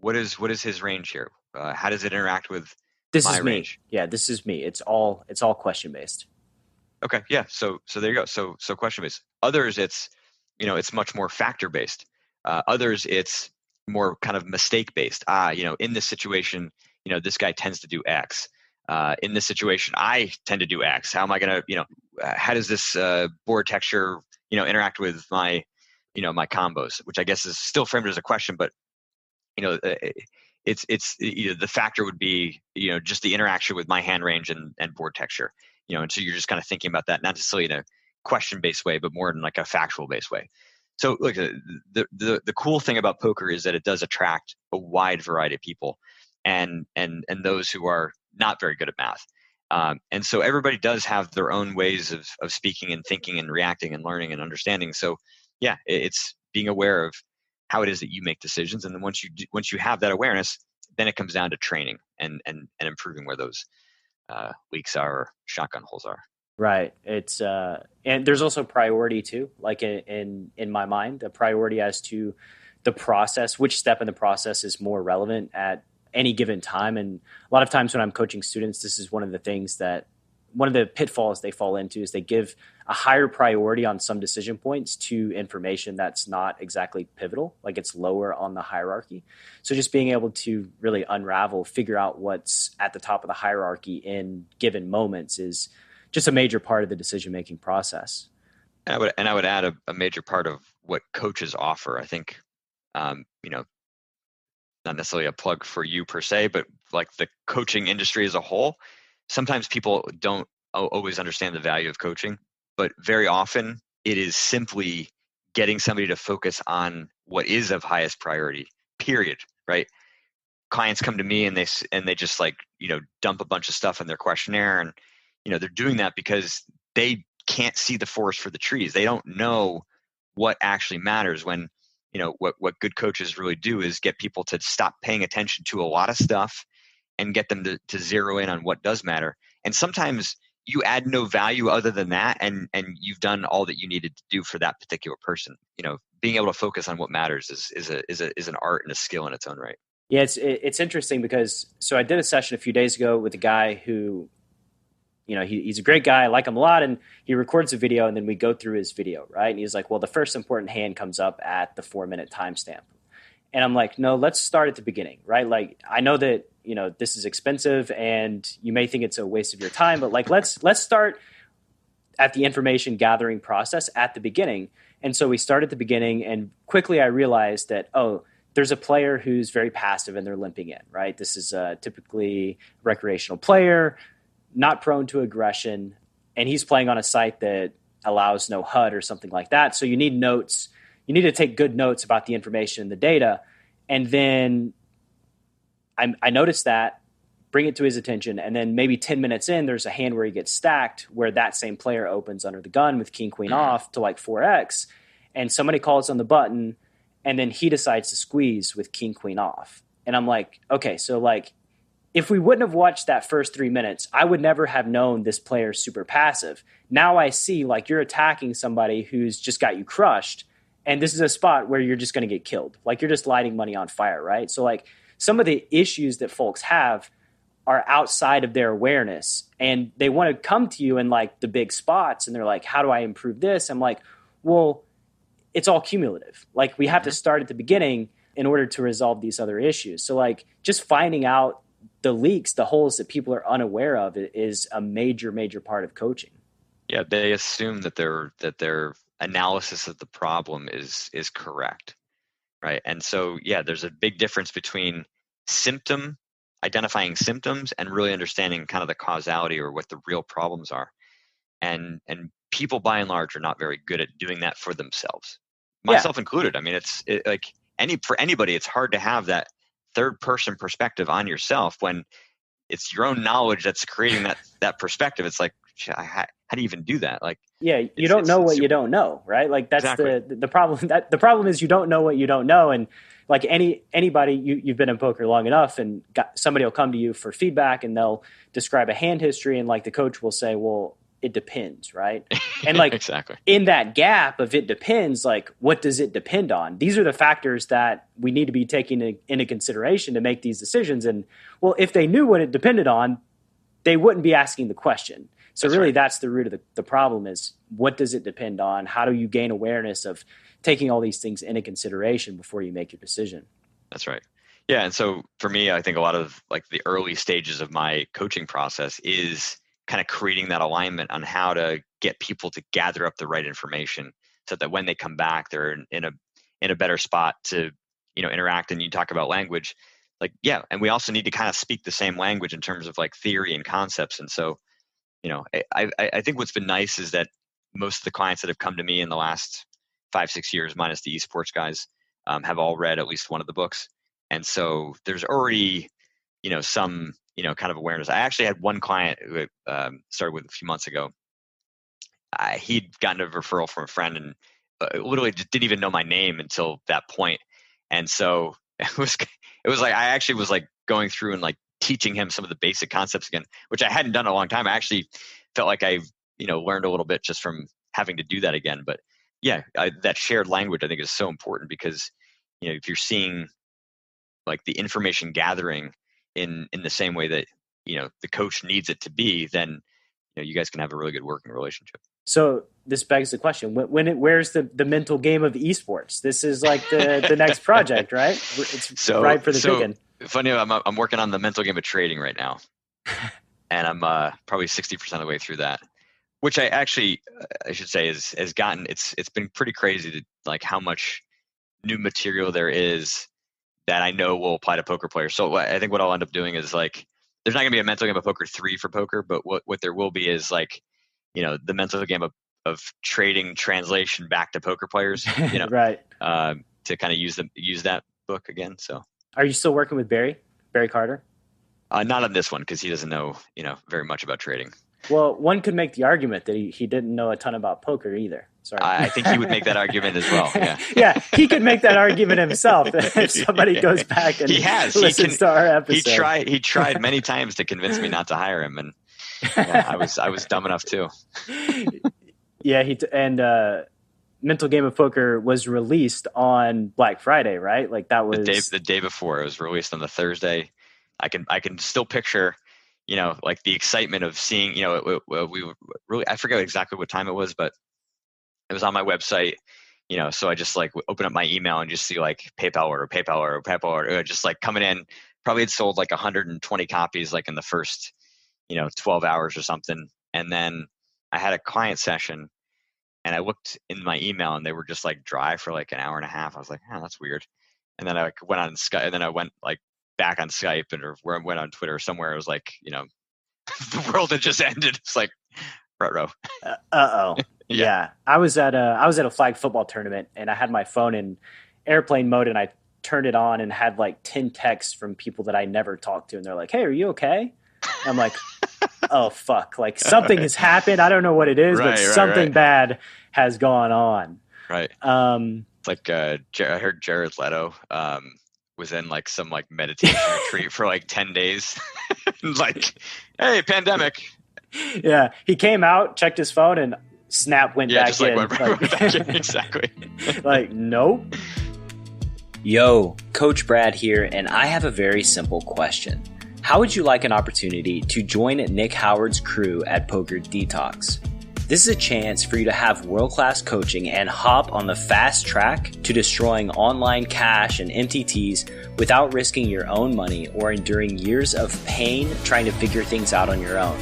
What is his range here? How does it interact with my range? Yeah, this is me. It's all question-based. Okay. Yeah. So there you go. So question-based. Others, it's much more factor-based. Others, it's more kind of mistake-based. In this situation, this guy tends to do X. In this situation, I tend to do X. How am I going to, how does this board texture, interact with my, my combos, which I guess is still framed as a question, but, it's the factor would be, just the interaction with my hand range and board texture, and so you're just kind of thinking about that, not necessarily in a question-based way, but more in like a factual-based way. So look, the cool thing about poker is that it does attract a wide variety of people and those who are not very good at math. And so everybody does have their own ways of speaking and thinking and reacting and learning and understanding. So yeah, it's being aware of how it is that you make decisions. And then once you have that awareness, then it comes down to training and improving where those leaks are or shotgun holes are. Right. It's and there's also priority too, like in my mind, a priority as to the process, which step in the process is more relevant at any given time. And a lot of times when I'm coaching students, this is one of the pitfalls they fall into is they give a higher priority on some decision points to information that's not exactly pivotal, like it's lower on the hierarchy. So just being able to really figure out what's at the top of the hierarchy in given moments is just a major part of the decision-making process. And I would add a major part of what coaches offer. I think, not necessarily a plug for you per se, but like the coaching industry as a whole. Sometimes people don't always understand the value of coaching, but very often it is simply getting somebody to focus on what is of highest priority, period, right? Clients come to me and they just dump a bunch of stuff in their questionnaire and, they're doing that because they can't see the forest for the trees. They don't know what actually matters when, what good coaches really do is get people to stop paying attention to a lot of stuff and get them to zero in on what does matter. And sometimes you add no value other than that, and you've done all that you needed to do for that particular person. Being able to focus on what matters is an art and a skill in its own right. Yeah, it's interesting because I did a session a few days ago with a guy who, he's a great guy. I like him a lot. And he records a video and then we go through his video, right? And he's like, well, the first important hand comes up at the 4-minute timestamp. And I'm like, no, let's start at the beginning, right? Like, I know that, this is expensive and you may think it's a waste of your time, but like, let's start at the information gathering process at the beginning. And so we start at the beginning and quickly I realized that, there's a player who's very passive and they're limping in, right? This is typically a recreational player, not prone to aggression, and he's playing on a site that allows no HUD or something like that. So you need notes. You need to take good notes about the information and the data. And then I noticed that, bring it to his attention, and then maybe 10 minutes in, there's a hand where he gets stacked where that same player opens under the gun with king, queen off to like 4x, and somebody calls on the button, and then he decides to squeeze with king, queen off. And I'm like, okay, so like, if we wouldn't have watched that first 3 minutes, I would never have known this player's super passive. Now I see like you're attacking somebody who's just got you crushed. And this is a spot where you're just going to get killed. Like you're just lighting money on fire, right? So like some of the issues that folks have are outside of their awareness, and they want to come to you in like the big spots. And they're like, how do I improve this? I'm like, well, it's all cumulative. Like we have to start at the beginning in order to resolve these other issues. So like just finding out the leaks, the holes that people are unaware of is a major, major part of coaching. Yeah, they assume that their analysis of the problem is correct, right? And so, yeah, there's a big difference between identifying symptoms and really understanding kind of the causality or what the real problems are. And people, by and large, are not very good at doing that for themselves, myself included. I mean, for anybody, it's hard to have that third person perspective on yourself when it's your own knowledge that's creating that perspective. It's like, how do you even do that? Like, yeah, you don't know what you don't know, right? Like that's exactly the problem. The problem is you don't know what you don't know. And like anybody, you've been in poker long enough, and somebody will come to you for feedback, and they'll describe a hand history, and like the coach will say, well, it depends, right? And like exactly in that gap of it depends, like what does it depend on? These are the factors that we need to be taking into consideration to make these decisions. And well, if they knew what it depended on, they wouldn't be asking the question. So that's really right. That's the root of the problem is what does it depend on? How do you gain awareness of taking all these things into consideration before you make your decision? That's right. Yeah. And so for me, I think a lot of like the early stages of my coaching process is kind of creating that alignment on how to get people to gather up the right information so that when they come back, they're in a better spot to, interact. And you talk about language, like, yeah. And we also need to kind of speak the same language in terms of like theory and concepts. And so, I think what's been nice is that most of the clients that have come to me in the last 5-6 years, minus the esports guys, have all read at least one of the books. And so there's already, some, kind of awareness. I actually had one client who started with a few months ago. He'd gotten a referral from a friend and literally just didn't even know my name until that point. And so it was like, I actually was like going through and like teaching him some of the basic concepts again, which I hadn't done in a long time. I actually felt like I, learned a little bit just from having to do that again. But yeah, that shared language I think is so important because, if you're seeing like the information gathering in the same way that, the coach needs it to be, then, you guys can have a really good working relationship. So this begs the question: where's the mental game of esports? This is like the next project, right? It's right for the picking. Funny, I'm working on the mental game of trading right now, and I'm probably 60% of the way through that. Which I should say has gotten it's been pretty crazy to like how much new material there is that I know will apply to poker players. So I think what I'll end up doing is like there's not going to be a mental game of poker 3 for poker, but what there will be is like the mental game of trading translation back to poker players. Right. To kind of use that book again. So. Are you still working with Barry Carter? Not on this one because he doesn't know very much about trading. Well, one could make the argument that he didn't know a ton about poker either. Sorry. I think he would make that argument as well. Yeah, yeah, he could make that argument himself if somebody goes back and listens to our episode. He tried many times to convince me not to hire him, and I was dumb enough too. Yeah, Mental Game of Poker was released on Black Friday, right? Like that was the day before. It was released on the Thursday. I can still picture, like the excitement of seeing, we really, I forget exactly what time it was, but it was on my website, so I just like open up my email and just see like PayPal order, just like coming in. Probably had sold like 120 copies like in the first, 12 hours or something. And then I had a client session and I looked in my email and they were just like dry for like an hour and a half. I was like, oh, that's weird. And then I went on Skype, and then I went like back on Skype or where I went on Twitter or somewhere. It was like, the world had just ended. It's like, ruh-roh. Uh-oh. Yeah. I was at a flag football tournament and I had my phone in airplane mode and I turned it on and had like 10 texts from people that I never talked to. And they're like, hey, are you okay? And I'm like, oh, fuck. Like something has happened. I don't know what it is, but something bad has gone on. Right. Like I heard Jared Leto was in like some like meditation retreat for like 10 days. Like, hey, pandemic. Yeah, he came out, checked his phone, and snap went back just in. Went back in. Exactly. Like, nope. Yo, Coach Brad here, and I have a very simple question. How would you like an opportunity to join Nick Howard's crew at Poker Detox? This is a chance for you to have world-class coaching and hop on the fast track to destroying online cash and MTTs without risking your own money or enduring years of pain trying to figure things out on your own.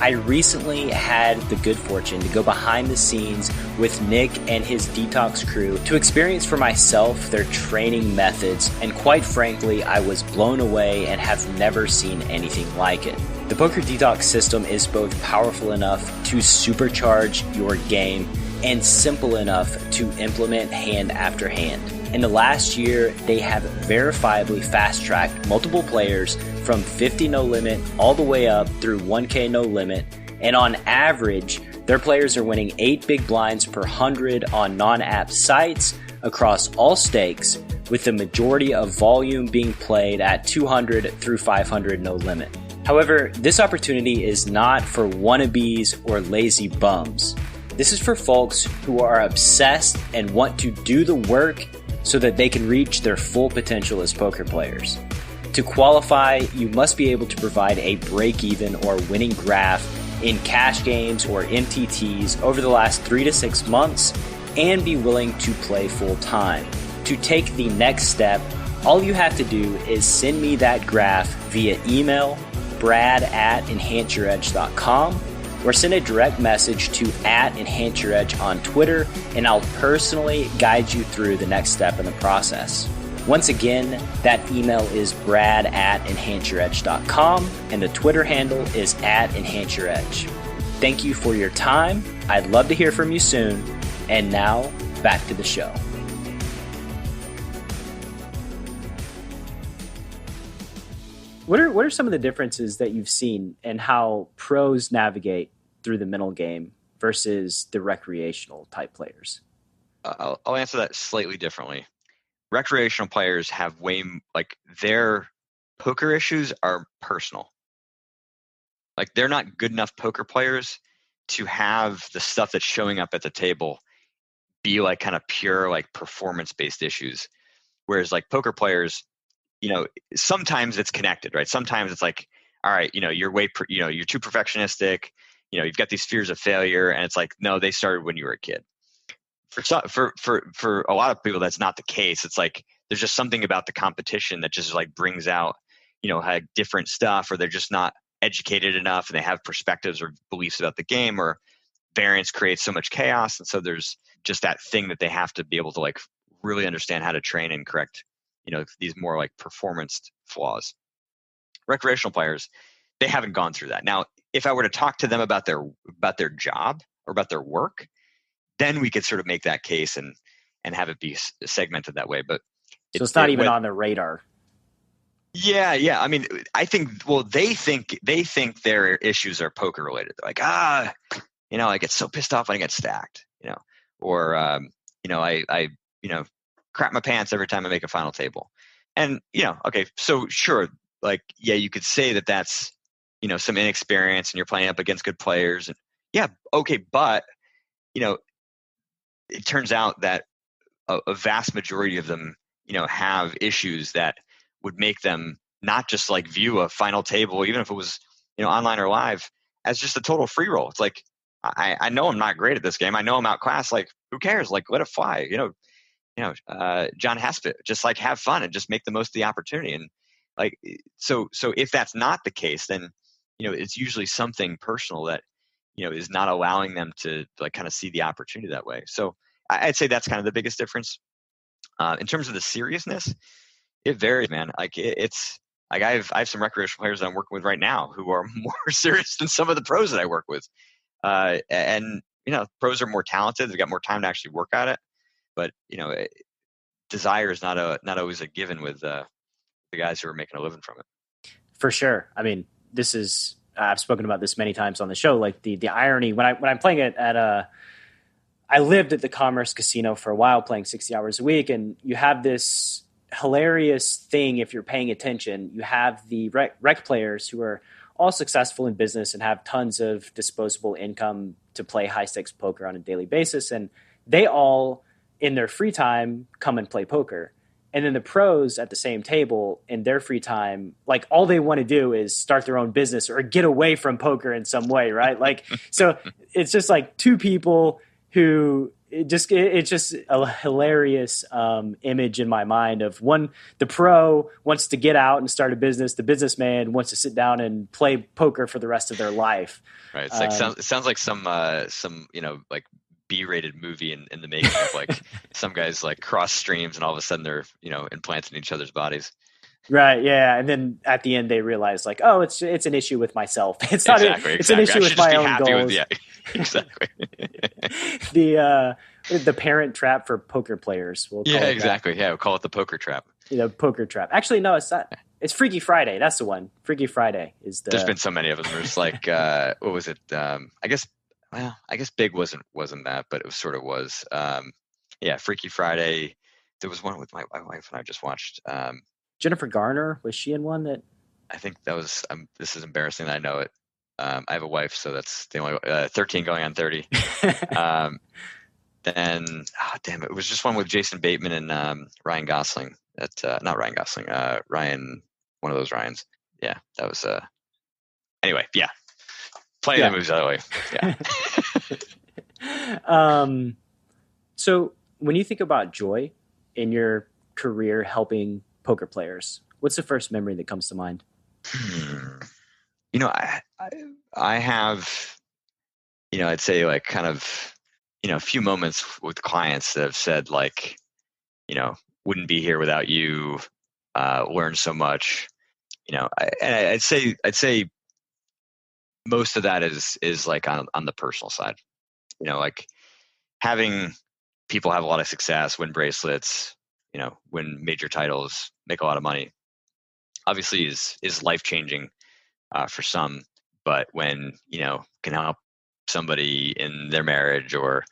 I recently had the good fortune to go behind the scenes with Nick and his detox crew to experience for myself their training methods, and quite frankly, I was blown away and have never seen anything like it. The Poker Detox system is both powerful enough to supercharge your game and simple enough to implement hand after hand. In the last year, they have verifiably fast-tracked multiple players from 50 no limit all the way up through 1K no limit, and on average, their players are winning 8 big blinds per 100 on non-app sites across all stakes, with the majority of volume being played at 200 through 500 no limit. However, this opportunity is not for wannabes or lazy bums. This is for folks who are obsessed and want to do the work so that they can reach their full potential as poker players. To qualify, you must be able to provide a break-even or winning graph in cash games or MTTs over the last 3 to 6 months and be willing to play full-time. To take the next step, all you have to do is send me that graph via email, brad@enhanceyouredge.com, or send a direct message to @enhanceyouredge on Twitter, and I'll personally guide you through the next step in the process. Once again, that email is brad@enhanceyouredge.com, and the Twitter handle is @enhanceyouredge. Thank you for your time. I'd love to hear from you soon. And now, back to the show. What are some of the differences that you've seen in how pros navigate through the mental game versus the recreational type players? I'll answer that slightly differently. Recreational players have their poker issues are personal. Like, they're not good enough poker players to have the stuff that's showing up at the table be like kind of pure like performance-based issues. Whereas like poker players, sometimes it's connected, right? Sometimes it's like, all right, you're you're too perfectionistic, you've got these fears of failure, and it's like, no, they started when you were a kid. For a lot of people, that's not the case. It's like there's just something about the competition that just like brings out, like different stuff, or they're just not educated enough and they have perspectives or beliefs about the game, or variance creates so much chaos. And so there's just that thing that they have to be able to like really understand how to train and correct, these more like performance flaws. Recreational players, they haven't gone through that. Now, if I were to talk to them about their job or about their work, then we could sort of make that case and have it be segmented that way. But so it's not even on their radar. Yeah. I mean, I think, they think their issues are poker related. They're like, I get so pissed off when I get stacked, or, I crap my pants every time I make a final table. And, okay, so sure. Like, yeah, you could say that that's, some inexperience and you're playing up against good players. And yeah. Okay. But, it turns out that a vast majority of them, have issues that would make them not just like view a final table, even if it was, online or live, as just a total free roll. It's like, I know I'm not great at this game. I know I'm outclassed. Like, who cares? Like, let it fly. John Hespit, just like have fun and just make the most of the opportunity. And like, so if that's not the case, then, it's usually something personal that, is not allowing them to like kind of see the opportunity that way. So I'd say that's kind of the biggest difference. In terms of the seriousness, it varies, man. Like it's like I have some recreational players that I'm working with right now who are more serious than some of the pros that I work with. And pros are more talented. They've got more time to actually work at it. But desire is not always a given with the guys who are making a living from it. For sure. I mean, this is I've spoken about this many times on the show. Like the irony when I'm playing it at I lived at the Commerce Casino for a while, playing 60 hours a week, and you have this hilarious thing if you're paying attention. You have the rec players who are all successful in business and have tons of disposable income to play high stakes poker on a daily basis. And they all, in their free time, come and play poker. And then the pros at the same table in their free time, like all they want to do is start their own business or get away from poker in some way, right? Like, so it's just like two people who it's just a hilarious image in my mind of one, the pro wants to get out and start a business. The businessman wants to sit down and play poker for the rest of their life. Right. It's like, it sounds like some, like B-rated movie in the making of like some guys like cross streams and all of a sudden they're, implanted in each other's bodies. Right. Yeah. And then at the end they realize like, oh, it's an issue with myself. It's not, it's an issue with my own goals. Exactly. The parent trap for poker players. We'll call it exactly. That. Yeah. We'll call it the poker trap. Poker trap. Actually, no, it's not. It's Freaky Friday. That's the one. Freaky Friday is the. There's been so many of them. There's like, what was it? I guess Big wasn't that, but it sort of was. Freaky Friday. There was one with my wife and I just watched. Jennifer Garner, was she in one that? I think that was. This is embarrassing that I know it. I have a wife, so that's the only 13 going on 30. Then, damn it, it was just one with Jason Bateman and Ryan Gosling. Not Ryan Gosling, Ryan, one of those Ryans. Yeah, that was. Anyway, yeah, plenty of movies that way. Yeah. So when you think about joy in your career helping poker players, what's the first memory that comes to mind? I have, I'd say like kind of, a few moments with clients that have said like, wouldn't be here without you, learned so much, I'd say most of that is like on the personal side, like having people have a lot of success, win bracelets, win major titles, make a lot of money, obviously is life-changing for some, but when, can help somebody in their marriage or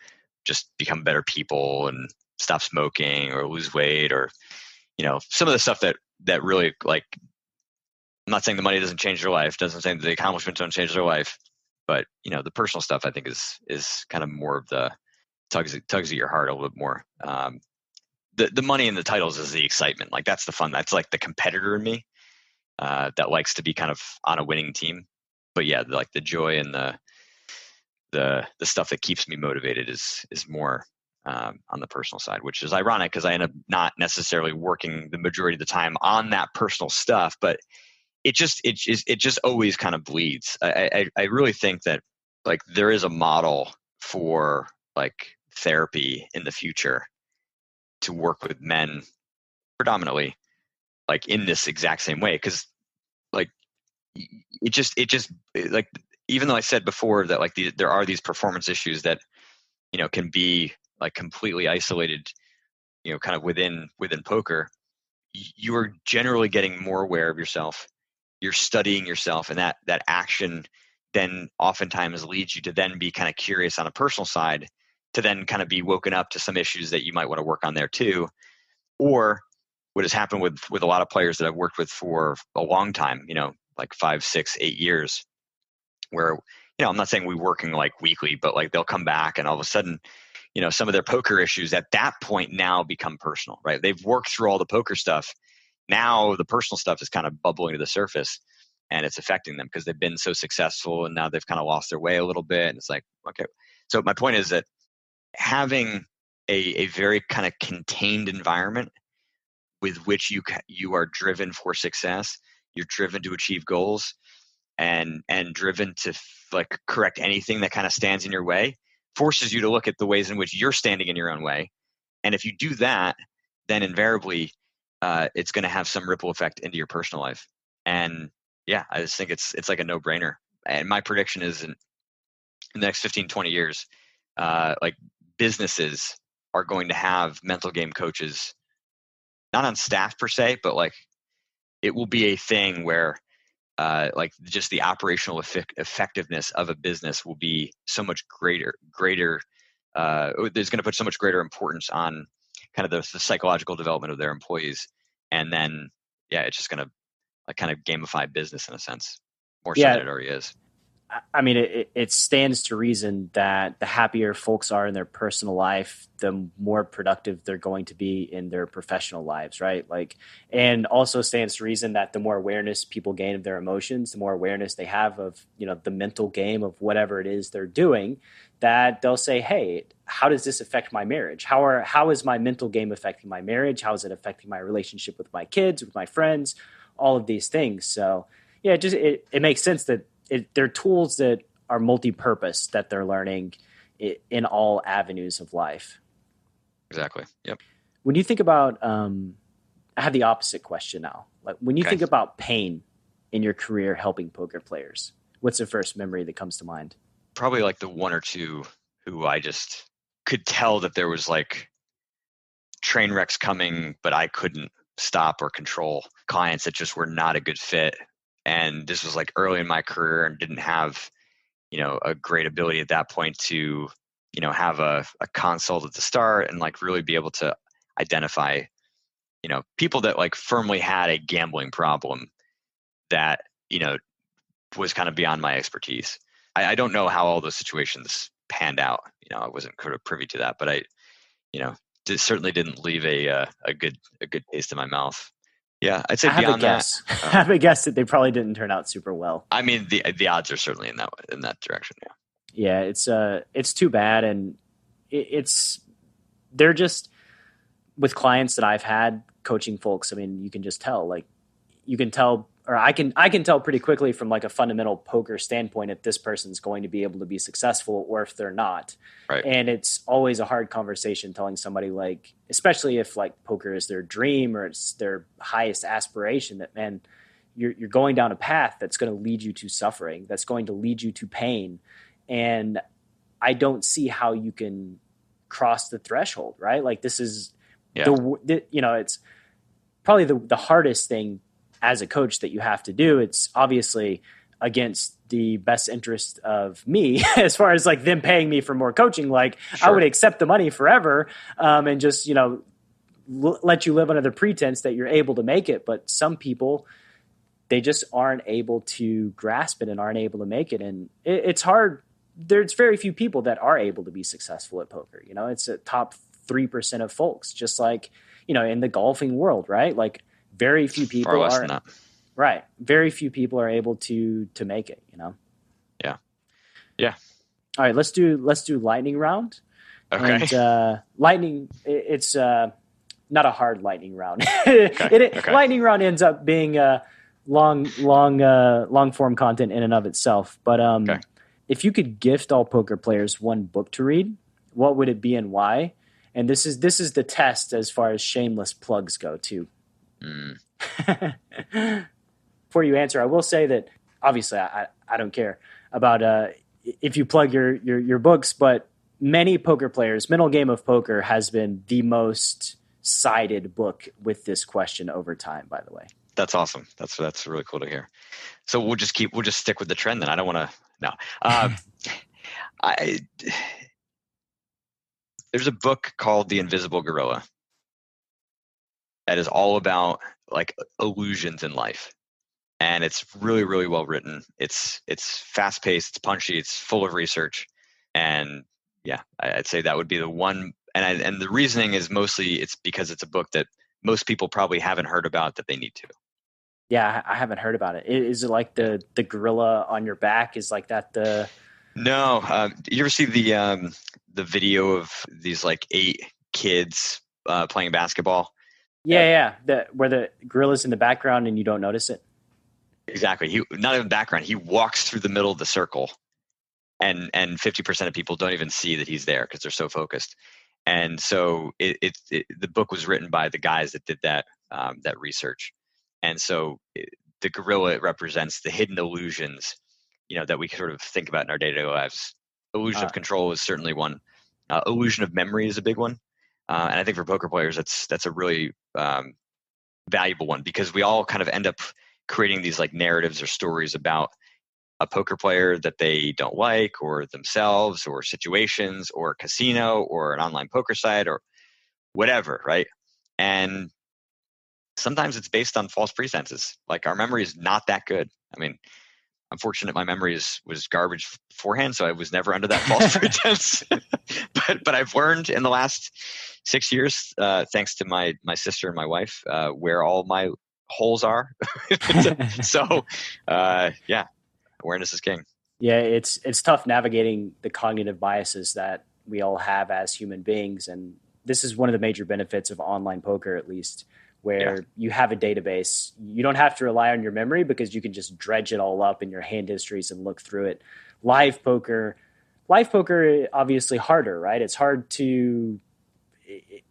just become better people and stop smoking or lose weight or, some of the stuff that really like, I'm not saying the money doesn't change their life, doesn't say the accomplishments don't change their life, but, the personal stuff I think is kind of more of the tugs at your heart a little bit more. The money and the titles is the excitement. Like that's the fun. That's like the competitor in me that likes to be kind of on a winning team. But yeah, like the joy and the stuff that keeps me motivated is more on the personal side, which is ironic because I end up not necessarily working the majority of the time on that personal stuff, but it just always kind of bleeds. I really think that like there is a model for like therapy in the future to work with men predominantly like in this exact same way. Cause like it just like, even though I said before that like there are these performance issues that, can be like completely isolated, kind of within poker, you are generally getting more aware of yourself. You're studying yourself, and that action then oftentimes leads you to then be kind of curious on a personal side, to then kind of be woken up to some issues that you might want to work on there too. Or what has happened with a lot of players that I've worked with for a long time, like 5, 6, 8 years, where, I'm not saying we're working like weekly, but like they'll come back and all of a sudden, some of their poker issues at that point now become personal, right? They've worked through all the poker stuff. Now the personal stuff is kind of bubbling to the surface and it's affecting them because they've been so successful and now they've kind of lost their way a little bit. And it's like, okay. So my point is that having a very kind of contained environment with which you are driven for success, you're driven to achieve goals and driven to like correct anything that kind of stands in your way, forces you to look at the ways in which you're standing in your own way. And if you do that, then invariably it's going to have some ripple effect into your personal life. And yeah, I just think it's like a no-brainer. And my prediction is in the next 15, 20 years, like businesses are going to have mental game coaches, not on staff per se, but like it will be a thing where like just the operational effectiveness of a business will be so much greater. There's going to put so much greater importance on kind of the psychological development of their employees And then, yeah, it's just going to like kind of gamify business in a sense, more so Yeah. than it already is. I mean, it stands to reason that the happier folks are in their personal life, the more productive they're going to be in their professional lives, right? Like, and also stands to reason that the more awareness people gain of their emotions, the more awareness they have of, the mental game of whatever it is they're doing, that they'll say, hey, how does this affect my marriage? How is my mental game affecting my marriage? How is it affecting my relationship with my kids, with my friends, all of these things? So yeah, it makes sense that they're tools that are multi-purpose that they're learning in all avenues of life. Exactly. Yep. When you think about, I have the opposite question now. Like when you think about pain in your career helping poker players, what's the first memory that comes to mind? Probably like the one or two who I just could tell that there was like train wrecks coming, but I couldn't stop or control. Clients that just were not a good fit. And this was like early in my career and didn't have, a great ability at that point to, have a consult at the start and like really be able to identify, people that like firmly had a gambling problem that, was kind of beyond my expertise. I don't know how all those situations panned out. I wasn't kind of privy to that, but I, certainly didn't leave a good taste in my mouth. Yeah, I'd say I have beyond a guess. that, I have a guess that they probably didn't turn out super well. I mean, the odds are certainly in that direction. Yeah. Yeah, it's too bad, and they're just, with clients that I've had coaching folks. I mean, you can just tell, like you can tell, or I can tell pretty quickly from like a fundamental poker standpoint if this person's going to be able to be successful or if they're not. Right. And it's always a hard conversation telling somebody, like, especially if like poker is their dream or it's their highest aspiration, that, man, you're going down a path that's going to lead you to suffering, that's going to lead you to pain. And I don't see how you can cross the threshold, right? Like this is it's probably the hardest thing as a coach that you have to do. It's obviously against the best interest of me as far as like them paying me for more coaching. Like Sure. I would accept the money forever and just, let you live under the pretense that you're able to make it. But some people, they just aren't able to grasp it and aren't able to make it. And it's hard. There's very few people that are able to be successful at poker. It's a top 3% of folks, just like, in the golfing world, right? Like very few people Far less are than that. right. Very few people are able to make it, Yeah. Yeah. All right, let's do lightning round. Okay. And lightning, it's not a hard lightning round. Okay. Lightning round ends up being long form content in and of itself. But if you could gift all poker players one book to read, what would it be and why? And this is the test as far as shameless plugs go too. Before you answer, I will say that obviously I don't care about if you plug your books, but many poker players, Mental Game of Poker has been the most cited book with this question over time, by the way. That's awesome. That's really cool to hear. So we'll just stick with the trend then. I don't want to, no. There's a book called The Invisible Gorilla that is all about like illusions in life. And it's really, really well written. It's fast paced, it's punchy, it's full of research. And yeah, I'd say that would be the one. And the reasoning is mostly it's because it's a book that most people probably haven't heard about that they need to. Yeah, I haven't heard about it. Is it like the gorilla on your back? Is like that the? No. You ever see the video of these like 8 kids playing basketball? Yeah. Where the gorilla's in the background and you don't notice it. Exactly. He not even background. He walks through the middle of the circle, and 50% of people don't even see that he's there because they're so focused. And so the book was written by the guys that did that research. And so the gorilla represents the hidden illusions, that we sort of think about in our day-to-day lives. Illusion of control is certainly one. Illusion of memory is a big one. And I think for poker players, that's a really valuable one, because we all kind of end up creating these like narratives or stories about a poker player that they don't like, or themselves, or situations, or a casino, or an online poker site, or whatever, right? And sometimes it's based on false pretenses. Like our memory is not that good. I mean, I'm fortunate my memory was garbage beforehand, so I was never under that false pretense. but I've learned in the last 6 years, thanks to my sister and my wife, where all my holes are. So yeah, awareness is king. Yeah, it's tough navigating the cognitive biases that we all have as human beings, and this is one of the major benefits of online poker, at least, where you have a database. You don't have to rely on your memory because you can just dredge it all up in your hand histories and look through it. Live poker, obviously harder, right? It's hard to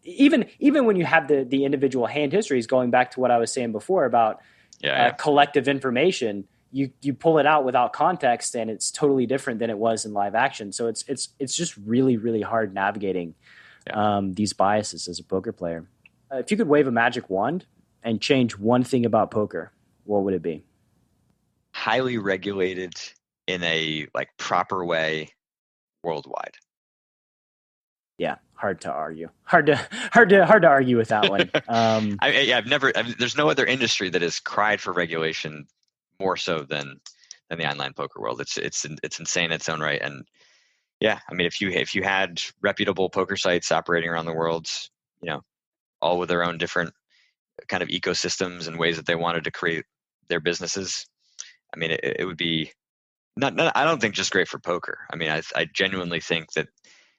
even when you have the individual hand histories. Going back to what I was saying before about collective information, you pull it out without context, and it's totally different than it was in live action. So it's just really, really hard navigating these biases as a poker player. If you could wave a magic wand and change one thing about poker, what would it be? Highly regulated in a like proper way worldwide. Yeah, hard to argue. Hard to argue with that one. There's no other industry that has cried for regulation more so than the online poker world. It's insane in its own right. And yeah, I mean, if you had reputable poker sites operating around the world, all with their own different kind of ecosystems and ways that they wanted to create their businesses, I mean, it would be not, I don't think just great for poker. I mean, I genuinely think that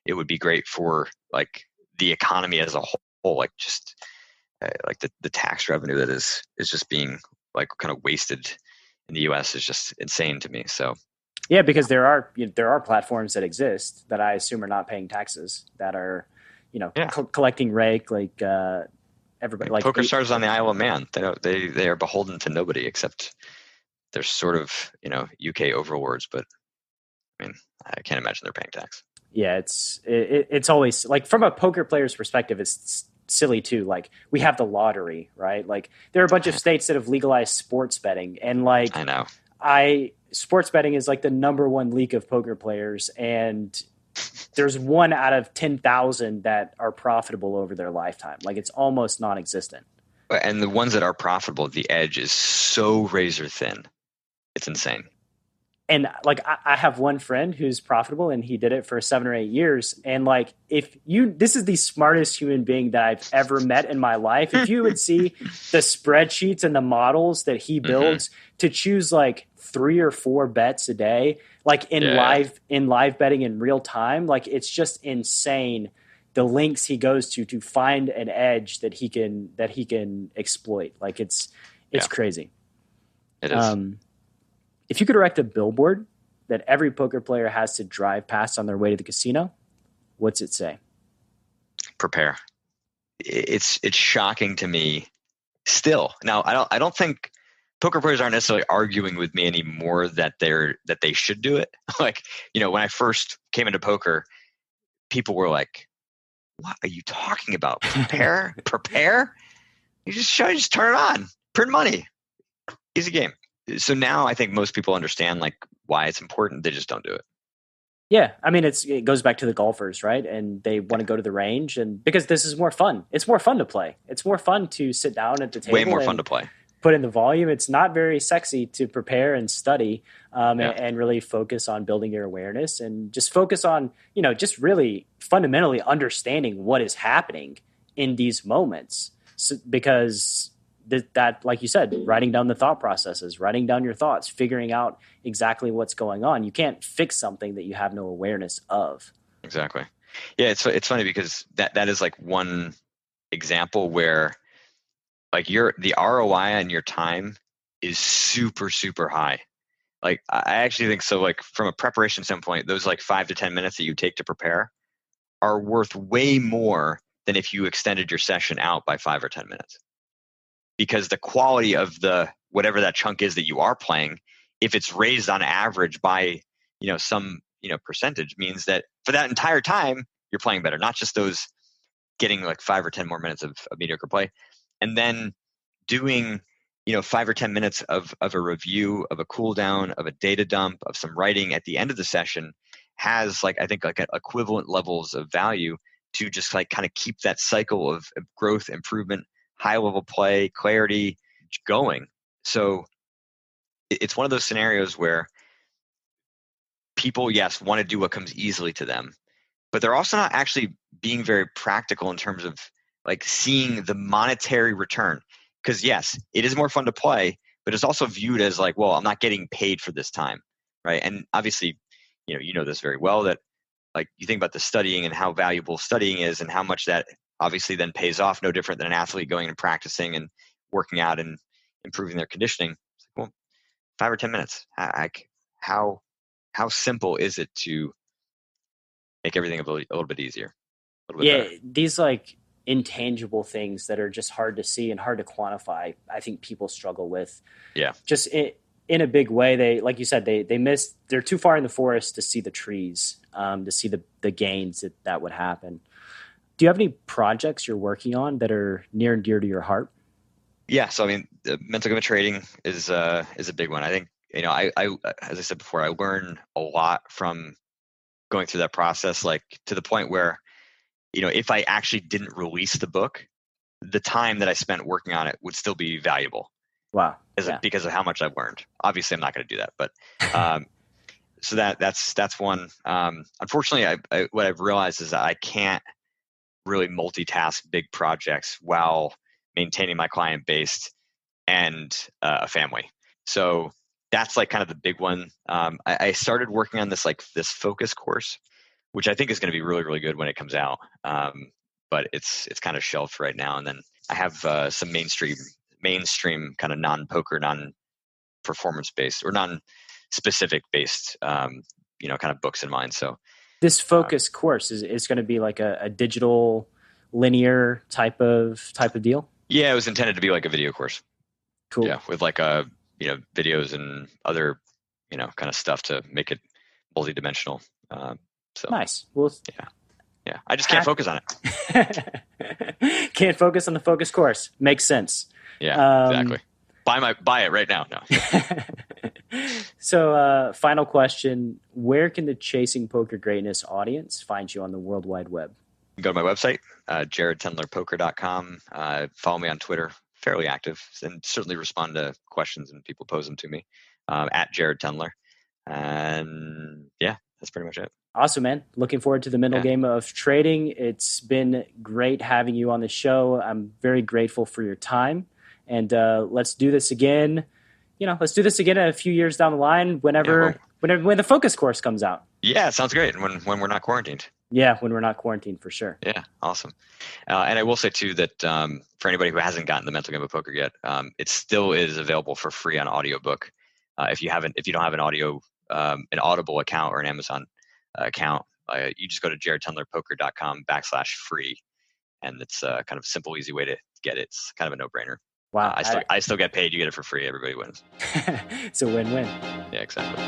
it would be great for like the economy as a whole, like just like the tax revenue that is just being like kind of wasted in the US is just insane to me. So yeah, because there are platforms that exist that I assume are not paying taxes, that are collecting rake, like everybody. Like poker stars on the Isle of Man, they are beholden to nobody except they're sort of UK overlords, but I mean I can't imagine they're paying tax. Yeah, it's always like from a poker player's perspective, it's silly too. Like we have the lottery, right? Like there are a bunch of states that have legalized sports betting, and like I know sports betting is like the number one league of poker players, and there's 1 out of 10,000 that are profitable over their lifetime. Like it's almost non-existent. And the ones that are profitable, the edge is so razor thin. It's insane. And like I have one friend who's profitable, and he did it for 7 or 8 years. And like this is the smartest human being that I've ever met in my life. If you would see the spreadsheets and the models that he builds to choose like 3 or 4 bets a day, like in live betting in real time, like it's just insane the links he goes to find an edge that he can exploit. Like it's crazy. It is. If you could erect a billboard that every poker player has to drive past on their way to the casino, what's it say? Prepare. It's shocking to me still. Now, I don't think poker players aren't necessarily arguing with me anymore that they should do it. Like, when I first came into poker, people were like, "What are you talking about? Prepare? Prepare? You just turn it on. Print money. Easy game." So now I think most people understand like why it's important. They just don't do it. Yeah. I mean, it goes back to the golfers, right? And they want to go to the range, and because this is more fun. It's more fun to play. It's more fun to sit down at the table. Way more fun to play. Put in the volume. It's not very sexy to prepare and study and really focus on building your awareness, and just focus on, just really fundamentally understanding what is happening in these moments. So, because that, like you said, writing down the thought processes, writing down your thoughts, figuring out exactly what's going on. You can't fix something that you have no awareness of. Exactly. Yeah, it's funny because that is like one example where like the ROI on your time is super, super high. Like I actually think so. Like from a preparation standpoint, those like 5 to 10 minutes that you take to prepare are worth way more than if you extended your session out by 5 or 10 minutes. Because the quality of the whatever that chunk is that you are playing, if it's raised on average by some percentage, means that for that entire time you're playing better, not just those getting like 5 or 10 more minutes of mediocre play. And then doing 5 or 10 minutes of a review, of a cool down, of a data dump, of some writing at the end of the session has I think equivalent levels of value to just like kind of keep that cycle of growth, improvement, high level play, clarity, going. So it's one of those scenarios where people, yes, want to do what comes easily to them, but they're also not actually being very practical in terms of like seeing the monetary return. Because yes, it is more fun to play, but it's also viewed as like, well, I'm not getting paid for this time, right? And obviously, you know this very well, that like you think about the studying and how valuable studying is and how much that obviously then pays off, no different than an athlete going and practicing and working out and improving their conditioning. It's like, well, 5 or 10 minutes. How simple is it to make everything a little bit easier, a little bit better? These like intangible things that are just hard to see and hard to quantify, I think people struggle with. Yeah. Just in a big way. They, like you said, they're too far in the forest to see the trees, to see the gains that would happen. Do you have any projects you're working on that are near and dear to your heart? Yeah. So, I mean, the mental game trading is a big one. I think, I as I said before, I learned a lot from going through that process, like to the point where, if I actually didn't release the book, the time that I spent working on it would still be valuable. Wow. Because of how much I've learned. Obviously, I'm not going to do that, but so that's one. Unfortunately, what I've realized is that I can't really multitask big projects while maintaining my client base and a family. So that's like kind of the big one. I started working on this focus course, which I think is going to be really, really good when it comes out. But it's kind of shelved right now. And then I have some mainstream kind of non-poker, non-performance based or non-specific based, kind of books in mind. So this focus course is going to be like a digital linear type of deal. Yeah, it was intended to be like a video course. Cool. Yeah, with like videos and other kind of stuff to make it multi-dimensional. So nice. Well, yeah. I just can't focus on it. Can't focus on the focus course. Makes sense. Yeah, exactly. Buy it right now. No. So, final question: where can the Chasing Poker Greatness audience find you on the World Wide Web? Go to my website, jaredtendlerpoker.com. Follow me on Twitter, fairly active, and certainly respond to questions when people pose them to me, at Jared Tendler. And yeah, that's pretty much it. Awesome, man. Looking forward to the mental game of trading. It's been great having you on the show. I'm very grateful for your time. And let's do this again. Let's do this again a few years down the line when the focus course comes out. Yeah, sounds great. And when we're not quarantined. Yeah, when we're not quarantined, for sure. Yeah, awesome. And I will say too that for anybody who hasn't gotten the mental game of poker yet, it still is available for free on audiobook. If you don't have an Audible account or an Amazon account, you just go to jaredtendlerpoker.com/free, and it's kind of a simple, easy way to get it. It's kind of a no-brainer. Wow. I still get paid. You get it for free. Everybody wins. It's a win-win. Yeah, exactly.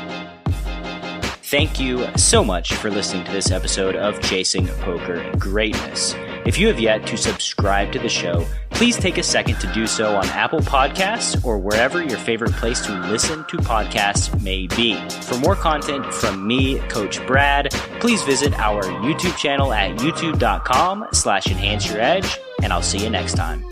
Thank you so much for listening to this episode of Chasing Poker Greatness. If you have yet to subscribe to the show, please take a second to do so on Apple Podcasts or wherever your favorite place to listen to podcasts may be. For more content from me, Coach Brad, please visit our YouTube channel at youtube.com/enhanceyouredge, and I'll see you next time.